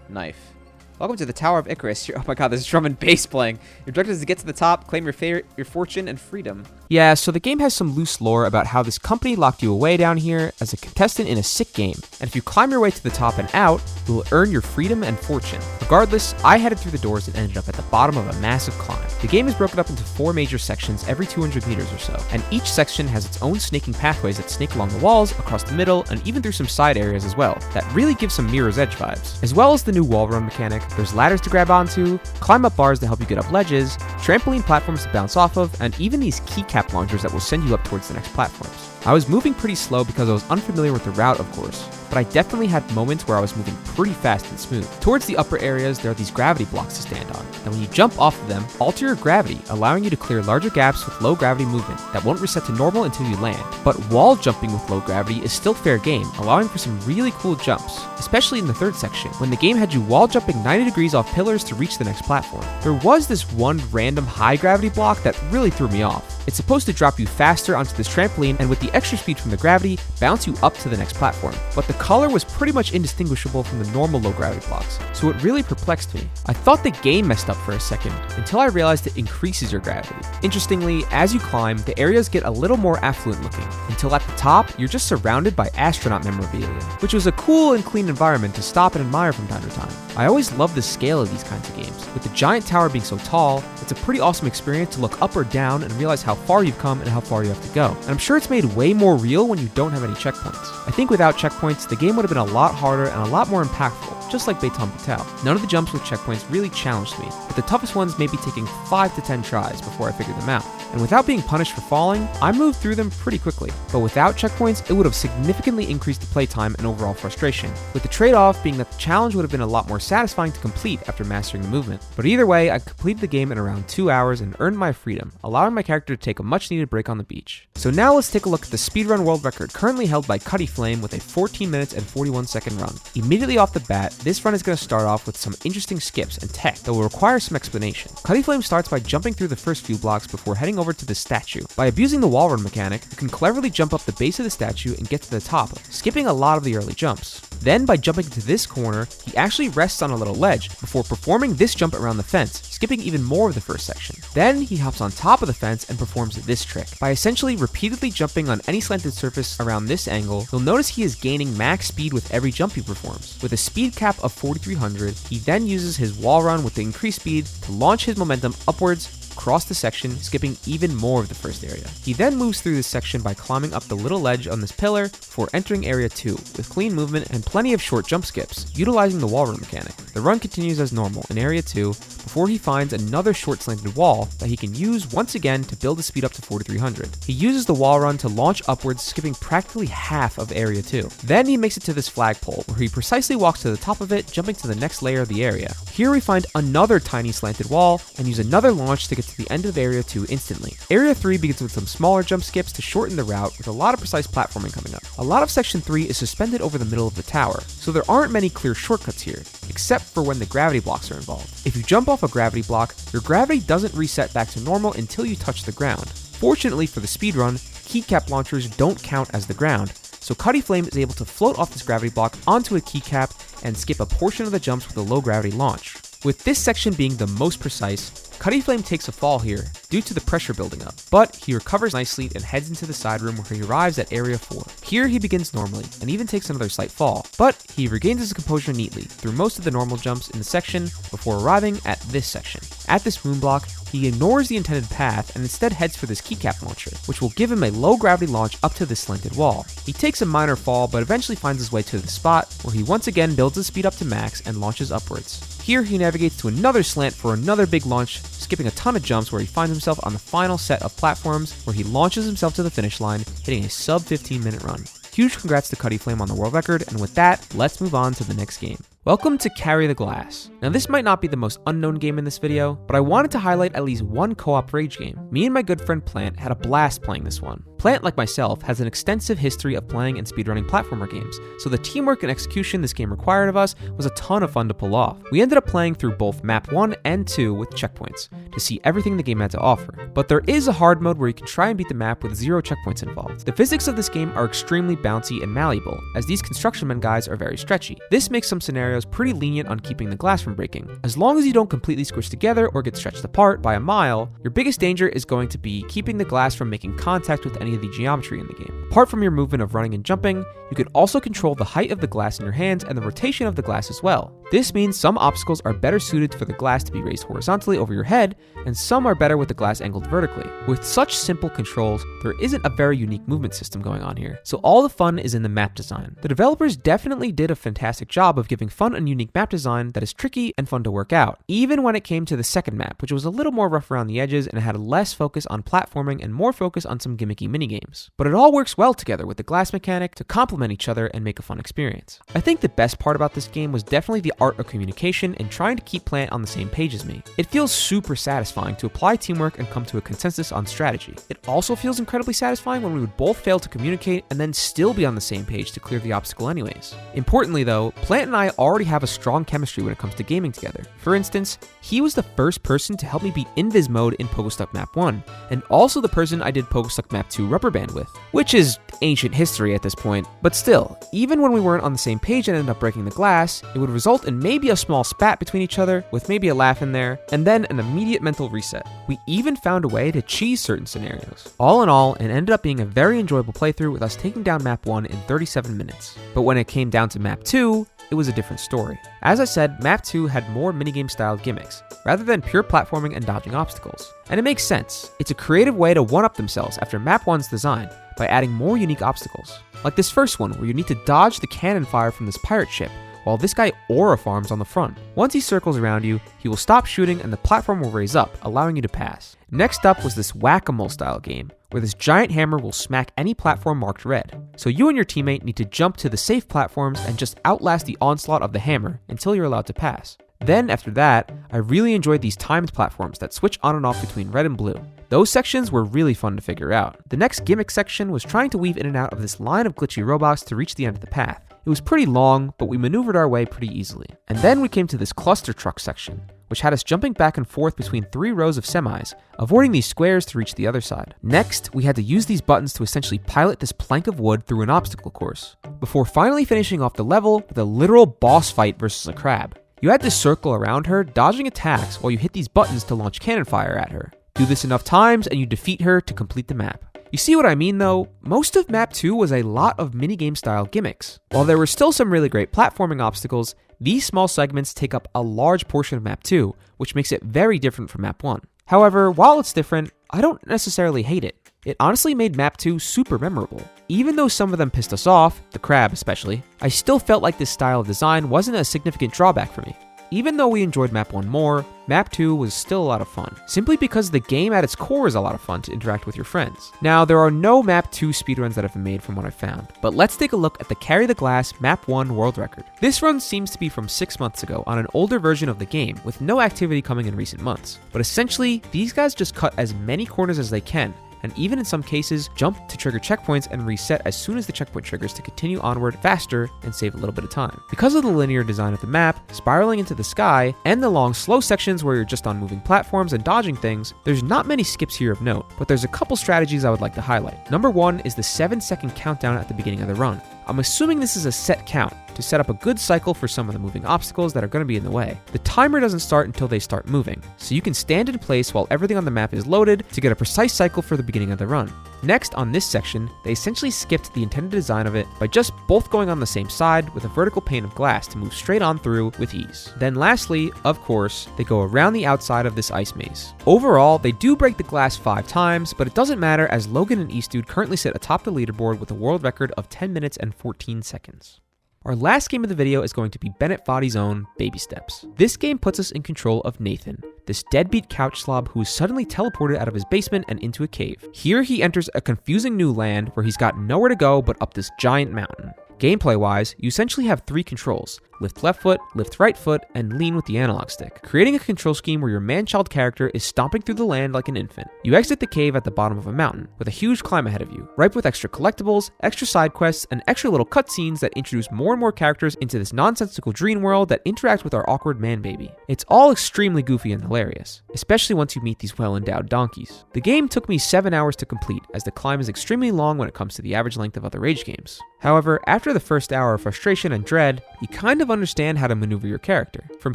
Knife. Welcome to the Tower of Icarus. Oh my god, there's drum and bass playing. Your objective is to get to the top, claim your fortune and freedom.
Yeah, so the game has some loose lore about how this company locked you away down here as a contestant in a sick game, and if you climb your way to the top and out, you will earn your freedom and fortune. Regardless, I headed through the doors and ended up at the bottom of a massive climb. The game is broken up into 4 major sections every 200 meters or so, and each section has its own snaking pathways that snake along the walls, across the middle, and even through some side areas as well, that really give some Mirror's Edge vibes. As well as the new wall run mechanic, there's ladders to grab onto, climb up bars to help you get up ledges, trampoline platforms to bounce off of, and even these keycap launchers that will send you up towards the next platforms. I was moving pretty slow because I was unfamiliar with the route, of course, but I definitely had moments where I was moving pretty fast and smooth. Towards the upper areas, there are these gravity blocks to stand on, and when you jump off of them, alter your gravity, allowing you to clear larger gaps with low gravity movement that won't reset to normal until you land. But wall jumping with low gravity is still fair game, allowing for some really cool jumps, especially in the third section, when the game had you wall jumping 90 degrees off pillars to reach the next platform. There was this one random high gravity block that really threw me off. It's supposed to drop you faster onto this trampoline and with the extra speed from the gravity, bounce you up to the next platform. But the color was pretty much indistinguishable from the normal low gravity blocks, so it really perplexed me. I thought the game messed up for a second, until I realized it increases your gravity. Interestingly, as you climb, the areas get a little more affluent looking, until at the top, you're just surrounded by astronaut memorabilia, which was a cool and clean environment to stop and admire from time to time. I always love the scale of these kinds of games. With the giant tower being so tall, it's a pretty awesome experience to look up or down and realize how far you've come and how far you have to go. And I'm sure it's made way more real when you don't have any checkpoints. I think without checkpoints, the game would have been a lot harder and a lot more impactful, just like Baton Brutale. None of the jumps with checkpoints really challenged me, but the toughest ones may be taking 5 to 10 tries before I figured them out. And without being punished for falling, I moved through them pretty quickly. But without checkpoints, it would have significantly increased the playtime and overall frustration, with the trade-off being that the challenge would have been a lot more satisfying to complete after mastering the movement. But either way, I completed the game in around 2 hours and earned my freedom, allowing my character to take a much-needed break on the beach. So now let's take a look at the speedrun world record currently held by Cutty Flame with a 14 minutes and 41 second run. Immediately off the bat, this run is going to start off with some interesting skips and tech that will require some explanation. Cutty Flame starts by jumping through the first few blocks before heading over to the statue. By abusing the wall run mechanic, you can cleverly jump up the base of the statue and get to the top, skipping a lot of the early jumps. Then, by jumping to this corner, he actually rests on a little ledge before performing this jump around the fence, skipping even more of the first section. Then, he hops on top of the fence and performs this trick. By essentially repeatedly jumping on any slanted surface around this angle, you'll notice he is gaining max speed with every jump he performs. With a speed cap of 4,300, he then uses his wall run with the increased speed to launch his momentum upwards, across the section, skipping even more of the first area. He then moves through this section by climbing up the little ledge on this pillar before entering area 2 with clean movement and plenty of short jump skips, utilizing the wall run mechanic. The run continues as normal in area 2 before he finds another short slanted wall that he can use once again to build his speed up to 4300. He uses the wall run to launch upwards, skipping practically half of area 2. Then he makes it to this flagpole where he precisely walks to the top of it, jumping to the next layer of the area. Here we find another tiny slanted wall and use another launch to get to the end of area 2 instantly. Area 3 begins with some smaller jump skips to shorten the route with a lot of precise platforming coming up. A lot of section 3 is suspended over the middle of the tower, so there aren't many clear shortcuts here, except for when the gravity blocks are involved. If you jump off a gravity block, your gravity doesn't reset back to normal until you touch the ground. Fortunately for the speedrun, keycap launchers don't count as the ground, so Cutty Flame is able to float off this gravity block onto a keycap and skip a portion of the jumps with a low gravity launch. With this section being the most precise, Cutty Flame takes a fall here due to the pressure building up, but he recovers nicely and heads into the side room where he arrives at area 4. Here he begins normally and even takes another slight fall, but he regains his composure neatly through most of the normal jumps in the section before arriving at this section. At this moon block, he ignores the intended path and instead heads for this keycap launcher, which will give him a low gravity launch up to this slanted wall. He takes a minor fall but eventually finds his way to the spot where he once again builds his speed up to max and launches upwards. Here he navigates to another slant for another big launch, skipping a ton of jumps where he finds himself on the final set of platforms where he launches himself to the finish line, hitting a sub 15-minute run. Huge congrats to Cutty Flame on the world record, and with that, let's move on to the next game. Welcome to Carry the Glass. Now this might not be the most unknown game in this video, but I wanted to highlight at least one co-op rage game. Me and my good friend Plant had a blast playing this one. Plant, like myself, has an extensive history of playing and speedrunning platformer games, so the teamwork and execution this game required of us was a ton of fun to pull off. We ended up playing through both map 1 and 2 with checkpoints to see everything the game had to offer, but there is a hard mode where you can try and beat the map with 0 checkpoints involved. The physics of this game are extremely bouncy and malleable, as these construction men guys are very stretchy. This makes some scenarios pretty lenient on keeping the glass from breaking. As long as you don't completely squish together or get stretched apart by a mile, your biggest danger is going to be keeping the glass from making contact with any of the geometry in the game. Apart from your movement of running and jumping, you can also control the height of the glass in your hands and the rotation of the glass as well. This means some obstacles are better suited for the glass to be raised horizontally over your head, and some are better with the glass angled vertically. With such simple controls, there isn't a very unique movement system going on here, so all the fun is in the map design. The developers definitely did a fantastic job of giving fun and unique map design that is tricky and fun to work out, even when it came to the second map, which was a little more rough around the edges and had less focus on platforming and more focus on some gimmicky minigames. But it all works well together with the glass mechanic to complement each other and make a fun experience. I think the best part about this game was definitely the art of communication and trying to keep Plant on the same page as me. It feels super satisfying to apply teamwork and come to a consensus on strategy. It also feels incredibly satisfying when we would both fail to communicate and then still be on the same page to clear the obstacle anyways. Importantly though, Plant and I already have a strong chemistry when it comes to gaming together. For instance, he was the first person to help me beat Invis mode in Pogostuck Map 1, and also the person I did Pogostuck Map 2 Rubber Band with, which is ancient history at this point, but still, even when we weren't on the same page and ended up breaking the glass, it would result in maybe a small spat between each other, with maybe a laugh in there, and then an immediate mental reset. We even found a way to cheese certain scenarios. All in all, it ended up being a very enjoyable playthrough with us taking down Map 1 in 37 minutes. But when it came down to Map 2, it was a different story. As I said, Map 2 had more minigame style gimmicks, rather than pure platforming and dodging obstacles. And it makes sense. It's a creative way to one-up themselves after Map 1's design by adding more unique obstacles. Like this first one, where you need to dodge the cannon fire from this pirate ship, while this guy aura farms on the front. Once he circles around you, he will stop shooting and the platform will raise up, allowing you to pass. Next up was this whack-a-mole style game, where this giant hammer will smack any platform marked red. So you and your teammate need to jump to the safe platforms and just outlast the onslaught of the hammer until you're allowed to pass. Then after that, I really enjoyed these timed platforms that switch on and off between red and blue. Those sections were really fun to figure out. The next gimmick section was trying to weave in and out of this line of glitchy robots to reach the end of the path. It was pretty long, but we maneuvered our way pretty easily. And then we came to this cluster truck section, which had us jumping back and forth between 3 rows of semis, avoiding these squares to reach the other side. Next, we had to use these buttons to essentially pilot this plank of wood through an obstacle course, before finally finishing off the level with a literal boss fight versus a crab. You had to circle around her, dodging attacks while you hit these buttons to launch cannon fire at her. Do this enough times and you defeat her to complete the map. You see what I mean though? Most of Map 2 was a lot of minigame style gimmicks. While there were still some really great platforming obstacles, these small segments take up a large portion of Map 2, which makes it very different from Map 1. However, while it's different, I don't necessarily hate it. It honestly made Map 2 super memorable. Even though some of them pissed us off, the crab especially, I still felt like this style of design wasn't a significant drawback for me. Even though we enjoyed Map 1 more, Map 2 was still a lot of fun, simply because the game at its core is a lot of fun to interact with your friends. Now, there are no Map 2 speedruns that have been made from what I've found, but let's take a look at the Carry the Glass Map 1 world record. This run seems to be from 6 months ago on an older version of the game, with no activity coming in recent months. But essentially, these guys just cut as many corners as they can, and even in some cases, jump to trigger checkpoints and reset as soon as the checkpoint triggers to continue onward faster and save a little bit of time. Because of the linear design of the map, spiraling into the sky, and the long slow sections where you're just on moving platforms and dodging things, there's not many skips here of note, but there's a couple strategies I would like to highlight. Number 1 is the 7-second countdown at the beginning of the run. I'm assuming this is a set count to set up a good cycle for some of the moving obstacles that are going to be in the way. The timer doesn't start until they start moving, so you can stand in place while everything on the map is loaded to get a precise cycle for the beginning of the run. Next, on this section, they essentially skipped the intended design of it by just both going on the same side with a vertical pane of glass to move straight on through with ease. Then lastly, of course, they go around the outside of this ice maze. Overall, they do break the glass 5 times, but it doesn't matter as Logan and Eastdude currently sit atop the leaderboard with a world record of 10 minutes and 14 seconds. Our last game of the video is going to be Bennett Foddy's own Baby Steps. This game puts us in control of Nathan, this deadbeat couch slob who is suddenly teleported out of his basement and into a cave. Here he enters a confusing new land where he's got nowhere to go but up this giant mountain. Gameplay-wise, you essentially have 3 controls: lift left foot, lift right foot, and lean with the analog stick, creating a control scheme where your man-child character is stomping through the land like an infant. You exit the cave at the bottom of a mountain, with a huge climb ahead of you, ripe with extra collectibles, extra side quests, and extra little cutscenes that introduce more and more characters into this nonsensical dream world that interact with our awkward man-baby. It's all extremely goofy and hilarious, especially once you meet these well-endowed donkeys. The game took me 7 hours to complete, as the climb is extremely long when it comes to the average length of other Rage games. However, after the first hour of frustration and dread, you kind of understand how to maneuver your character. From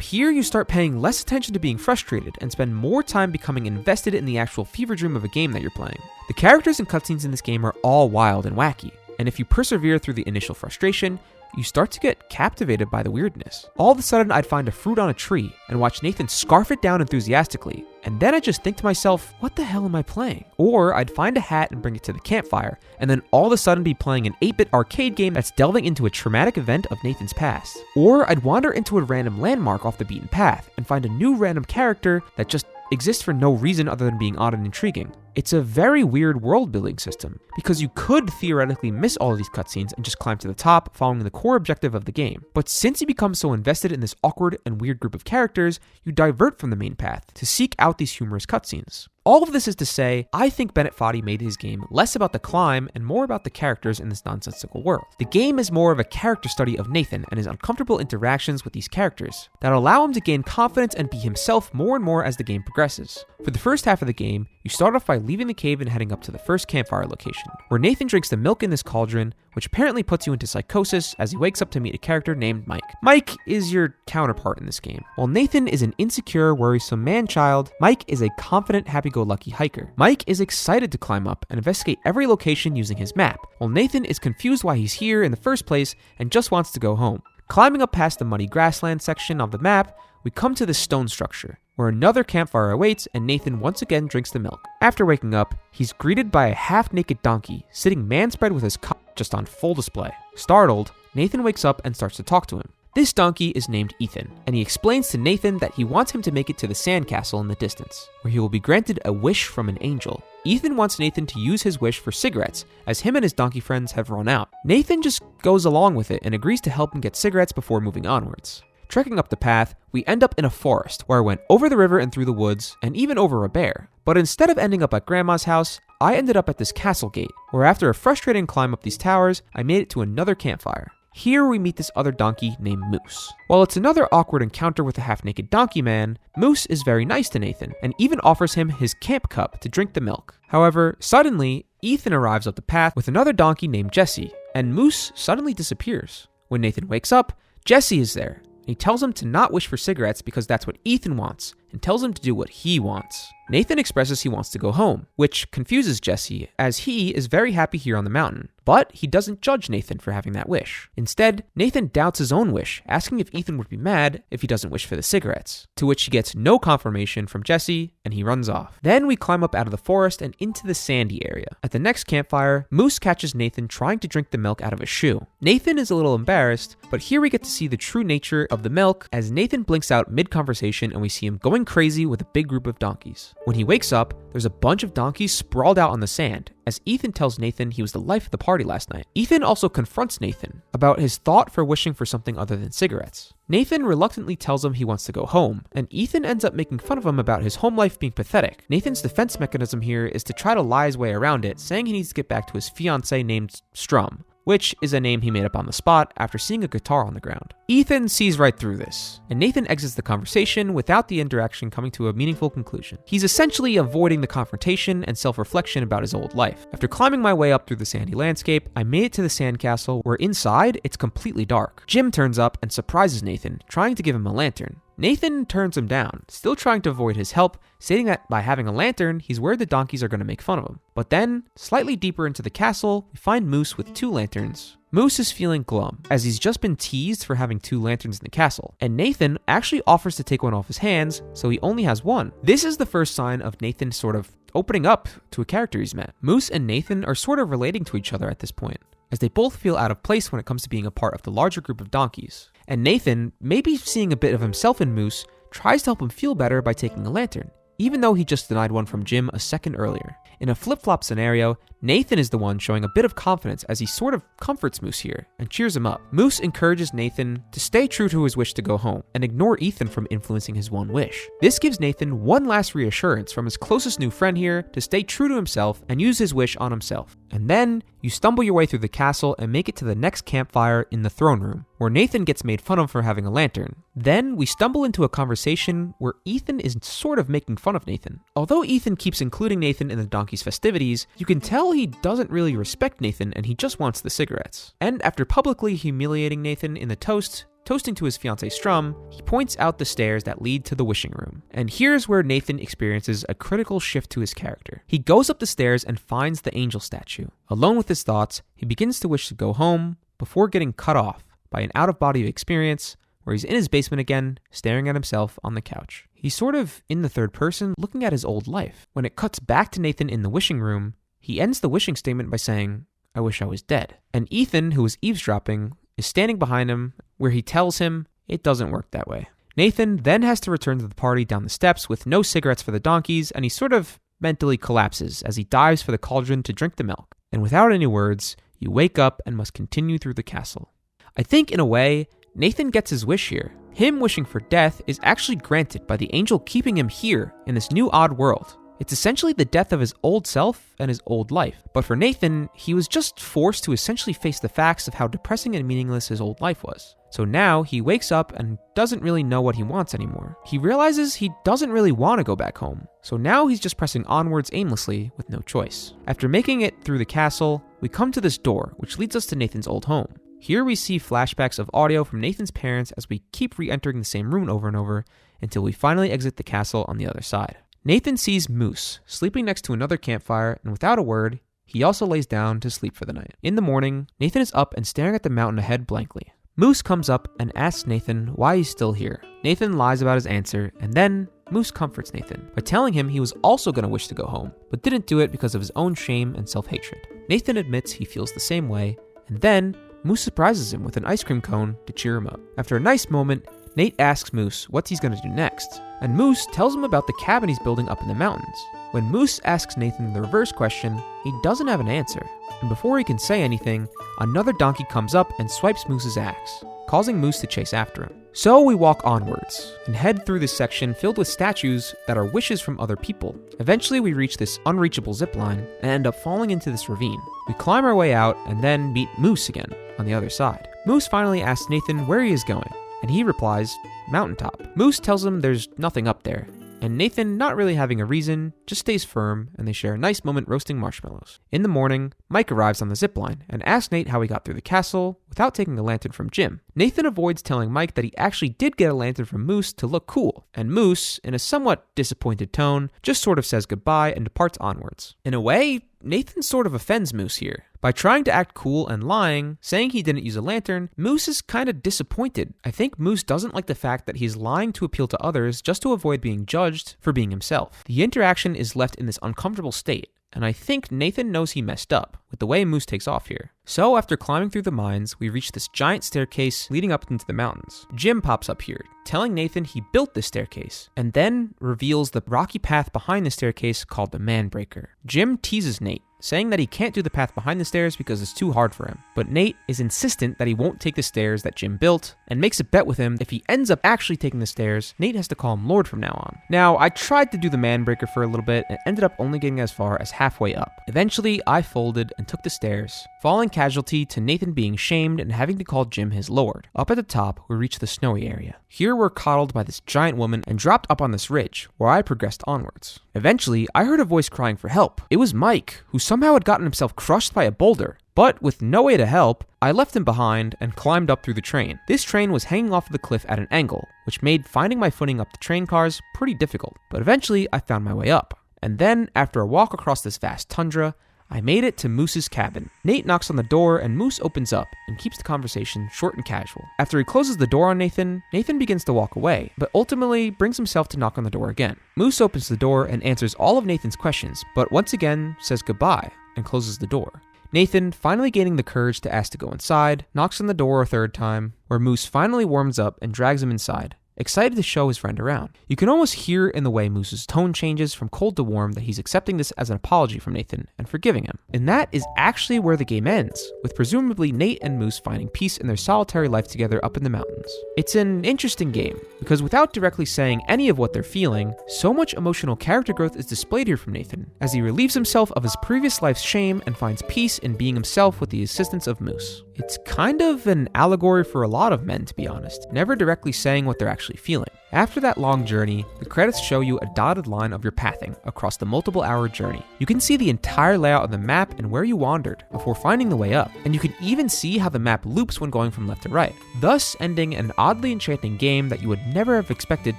here, you start paying less attention to being frustrated and spend more time becoming invested in the actual fever dream of a game that you're playing. The characters and cutscenes in this game are all wild and wacky, and if you persevere through the initial frustration, you start to get captivated by the weirdness. All of a sudden, I'd find a fruit on a tree and watch Nathan scarf it down enthusiastically, and then I'd just think to myself, what the hell am I playing? Or I'd find a hat and bring it to the campfire, and then all of a sudden be playing an 8-bit arcade game that's delving into a traumatic event of Nathan's past. Or I'd wander into a random landmark off the beaten path and find a new random character that just exists for no reason other than being odd and intriguing. It's a very weird world building system, because you could theoretically miss all of these cutscenes and just climb to the top following the core objective of the game. But since you become so invested in this awkward and weird group of characters, you divert from the main path to seek out these humorous cutscenes. All of this is to say, I think Bennett Foddy made his game less about the climb and more about the characters in this nonsensical world. The game is more of a character study of Nathan and his uncomfortable interactions with these characters that allow him to gain confidence and be himself more and more as the game progresses. For the first half of the game, you start off by leaving the cave and heading up to the first campfire location, where Nathan drinks the milk in this cauldron, which apparently puts you into psychosis as he wakes up to meet a character named Mike. Mike is your counterpart in this game. While Nathan is an insecure, worrisome man-child, Mike is a confident, happy-go-lucky hiker. Mike is excited to climb up and investigate every location using his map, while Nathan is confused why he's here in the first place and just wants to go home. Climbing up past the muddy grassland section of the map, we come to this stone structure, where another campfire awaits and Nathan once again drinks the milk. After waking up, he's greeted by a half-naked donkey, sitting man-spread with his cock just on full display. Startled, Nathan wakes up and starts to talk to him. This donkey is named Ethan, and he explains to Nathan that he wants him to make it to the sandcastle in the distance, where he will be granted a wish from an angel. Ethan wants Nathan to use his wish for cigarettes, as him and his donkey friends have run out. Nathan just goes along with it and agrees to help him get cigarettes before moving onwards. Trekking up the path, we end up in a forest where I went over the river and through the woods, and even over a bear. But instead of ending up at Grandma's house, I ended up at this castle gate, where after a frustrating climb up these towers, I made it to another campfire. Here we meet this other donkey named Moose. While it's another awkward encounter with a half-naked donkey man, Moose is very nice to Nathan, and even offers him his camp cup to drink the milk. However, suddenly, Ethan arrives up the path with another donkey named Jesse, and Moose suddenly disappears. When Nathan wakes up, Jesse is there. He tells him to not wish for cigarettes because that's what Ethan wants, and tells him to do what he wants. Nathan expresses he wants to go home, which confuses Jesse, as he is very happy here on the mountain. But he doesn't judge Nathan for having that wish. Instead, Nathan doubts his own wish, asking if Ethan would be mad if he doesn't wish for the cigarettes, to which he gets no confirmation from Jesse, and he runs off. Then we climb up out of the forest and into the sandy area. At the next campfire, Moose catches Nathan trying to drink the milk out of a shoe. Nathan is a little embarrassed, but here we get to see the true nature of the milk as Nathan blinks out mid-conversation and we see him going crazy with a big group of donkeys. When he wakes up, there's a bunch of donkeys sprawled out on the sand, as Ethan tells Nathan he was the life of the party last night. Ethan also confronts Nathan about his thought for wishing for something other than cigarettes. Nathan reluctantly tells him he wants to go home, and Ethan ends up making fun of him about his home life being pathetic. Nathan's defense mechanism here is to try to lie his way around it, saying he needs to get back to his fiancée named Strum, which is a name he made up on the spot after seeing a guitar on the ground. Ethan sees right through this, and Nathan exits the conversation without the interaction coming to a meaningful conclusion. He's essentially avoiding the confrontation and self-reflection about his old life. After climbing my way up through the sandy landscape, I made it to the sandcastle, where inside, it's completely dark. Jim turns up and surprises Nathan, trying to give him a lantern. Nathan turns him down, still trying to avoid his help, stating that by having a lantern, he's worried the donkeys are going to make fun of him. But then, slightly deeper into the castle, we find Moose with 2 lanterns. Moose is feeling glum, as he's just been teased for having 2 lanterns in the castle, and Nathan actually offers to take one off his hands, so he only has one. This is the first sign of Nathan sort of opening up to a character he's met. Moose and Nathan are sort of relating to each other at this point, as they both feel out of place when it comes to being a part of the larger group of donkeys. And Nathan, maybe seeing a bit of himself in Moose, tries to help him feel better by taking a lantern, even though he just denied one from Jim a second earlier. In a flip-flop scenario, Nathan is the one showing a bit of confidence as he sort of comforts Moose here and cheers him up. Moose encourages Nathan to stay true to his wish to go home and ignore Ethan from influencing his one wish. This gives Nathan one last reassurance from his closest new friend here to stay true to himself and use his wish on himself. And then you stumble your way through the castle and make it to the next campfire in the throne room, where Nathan gets made fun of for having a lantern. Then we stumble into a conversation where Ethan is sort of making fun of Nathan. Although Ethan keeps including Nathan in the donkey's festivities, you can tell he doesn't really respect Nathan and he just wants the cigarettes. And after publicly humiliating Nathan in the toasting to his fiancée Strum, he points out the stairs that lead to the wishing room. And here's where Nathan experiences a critical shift to his character. He goes up the stairs and finds the angel statue. Alone with his thoughts, he begins to wish to go home before getting cut off by an out-of-body experience where he's in his basement again, staring at himself on the couch. He's sort of in the third person, looking at his old life. When it cuts back to Nathan in the wishing room, he ends the wishing statement by saying, "I wish I was dead." And Ethan, who is eavesdropping, is standing behind him, where he tells him it doesn't work that way. Nathan then has to return to the party down the steps with no cigarettes for the donkeys, and he sort of mentally collapses as he dives for the cauldron to drink the milk. And without any words, you wake up and must continue through the castle. I think, in a way, Nathan gets his wish here. Him wishing for death is actually granted by the angel keeping him here in this new odd world. It's essentially the death of his old self and his old life. But for Nathan, he was just forced to essentially face the facts of how depressing and meaningless his old life was. So now he wakes up and doesn't really know what he wants anymore. He realizes he doesn't really want to go back home. So now he's just pressing onwards aimlessly with no choice. After making it through the castle, we come to this door, which leads us to Nathan's old home. Here we see flashbacks of audio from Nathan's parents as we keep re-entering the same room over and over until we finally exit the castle on the other side. Nathan sees Moose sleeping next to another campfire, and without a word, he also lays down to sleep for the night. In the morning, Nathan is up and staring at the mountain ahead blankly. Moose comes up and asks Nathan why he's still here. Nathan lies about his answer, and then Moose comforts Nathan by telling him he was also going to wish to go home, but didn't do it because of his own shame and self-hatred. Nathan admits he feels the same way, and then Moose surprises him with an ice cream cone to cheer him up. After a nice moment, Nate asks Moose what he's going to do next, and Moose tells him about the cabin he's building up in the mountains. When Moose asks Nathan the reverse question, he doesn't have an answer, and before he can say anything, another donkey comes up and swipes Moose's axe, causing Moose to chase after him. So we walk onwards, and head through this section filled with statues that are wishes from other people. Eventually we reach this unreachable zipline, and end up falling into this ravine. We climb our way out, and then meet Moose again, on the other side. Moose finally asks Nathan where he is going, and he replies, mountaintop. Moose tells him there's nothing up there, And Nathan, not really having a reason, just stays firm, and they share a nice moment roasting marshmallows. In the morning, Mike arrives on the zipline and asks Nate how he got through the castle without taking a lantern from Jim. Nathan avoids telling Mike that he actually did get a lantern from Moose to look cool, and Moose, in a somewhat disappointed tone, just sort of says goodbye and departs onwards. In a way, Nathan sort of offends Moose here. By trying to act cool and lying, saying he didn't use a lantern, Moose is kind of disappointed. I think Moose doesn't like the fact that he's lying to appeal to others just to avoid being judged for being himself. The interaction is left in this uncomfortable state, and I think Nathan knows he messed up with the way Moose takes off here. So after climbing through the mines, we reach this giant staircase leading up into the mountains. Jim pops up here, telling Nathan he built this staircase, and then reveals the rocky path behind the staircase called the Manbreaker. Jim teases Nate, saying that he can't do the path behind the stairs because it's too hard for him. But Nate is insistent that he won't take the stairs that Jim built, and makes a bet with him if he ends up actually taking the stairs, Nate has to call him Lord from now on. Now, I tried to do the Manbreaker for a little bit and ended up only getting as far as halfway up. Eventually, I folded and took the stairs, falling casualty to Nathan being shamed and having to call Jim his Lord. Up at the top, we reach the snowy area. Here we're coddled by this giant woman and dropped up on this ridge, where I progressed onwards. Eventually, I heard a voice crying for help. It was Mike, who somehow had gotten himself crushed by a boulder. But with no way to help, I left him behind and climbed up through the train. This train was hanging off the cliff at an angle, which made finding my footing up the train cars pretty difficult. But eventually, I found my way up. And then, after a walk across this vast tundra, I made it to Moose's cabin. Nate knocks on the door and Moose opens up and keeps the conversation short and casual. After he closes the door on Nathan, Nathan begins to walk away, but ultimately brings himself to knock on the door again. Moose opens the door and answers all of Nathan's questions, but once again says goodbye and closes the door. Nathan, finally gaining the courage to ask to go inside, knocks on the door a third time, where Moose finally warms up and drags him inside, excited to show his friend around. You can almost hear in the way Moose's tone changes from cold to warm that he's accepting this as an apology from Nathan and forgiving him. And that is actually where the game ends, with presumably Nate and Moose finding peace in their solitary life together up in the mountains. It's an interesting game, because without directly saying any of what they're feeling, so much emotional character growth is displayed here from Nathan, as he relieves himself of his previous life's shame and finds peace in being himself with the assistance of Moose. It's kind of an allegory for a lot of men, to be honest, never directly saying what they're actually feeling. After that long journey, the credits show you a dotted line of your pathing across the multiple hour journey. You can see the entire layout of the map and where you wandered before finding the way up, and you can even see how the map loops when going from left to right, thus ending an oddly enchanting game that you would never have expected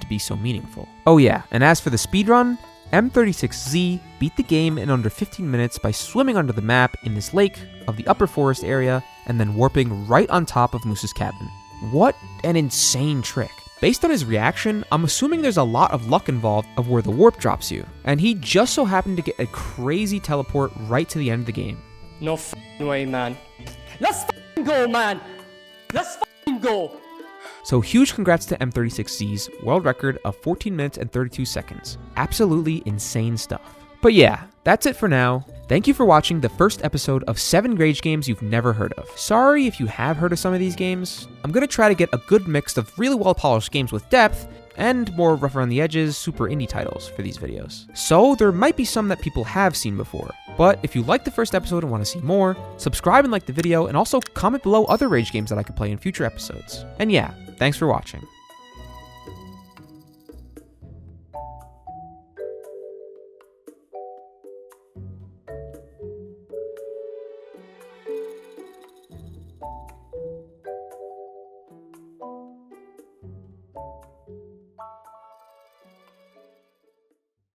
to be so meaningful. Oh yeah, and as for the speedrun, M36Z beat the game in under 15 minutes by swimming under the map in this lake of the upper forest area and then warping right on top of Moose's cabin. What an insane trick. Based on his reaction, I'm assuming there's a lot of luck involved of where the warp drops you, and he just so happened to get a crazy teleport right to the end of the game.
No f***ing way, man. Let's f***ing go, man! Let's f***ing go!
So huge congrats to M36Z's world record of 14 minutes and 32 seconds. Absolutely insane stuff. But yeah, that's it for now. Thank you for watching the first episode of 7 Rage games you've never heard of. Sorry if you have heard of some of these games. I'm gonna try to get a good mix of really well-polished games with depth and more rough around the edges, super indie titles for these videos. So there might be some that people have seen before. But if you liked the first episode and want to see more, subscribe and like the video, and also comment below other Rage games that I could play in future episodes. And yeah, thanks for watching.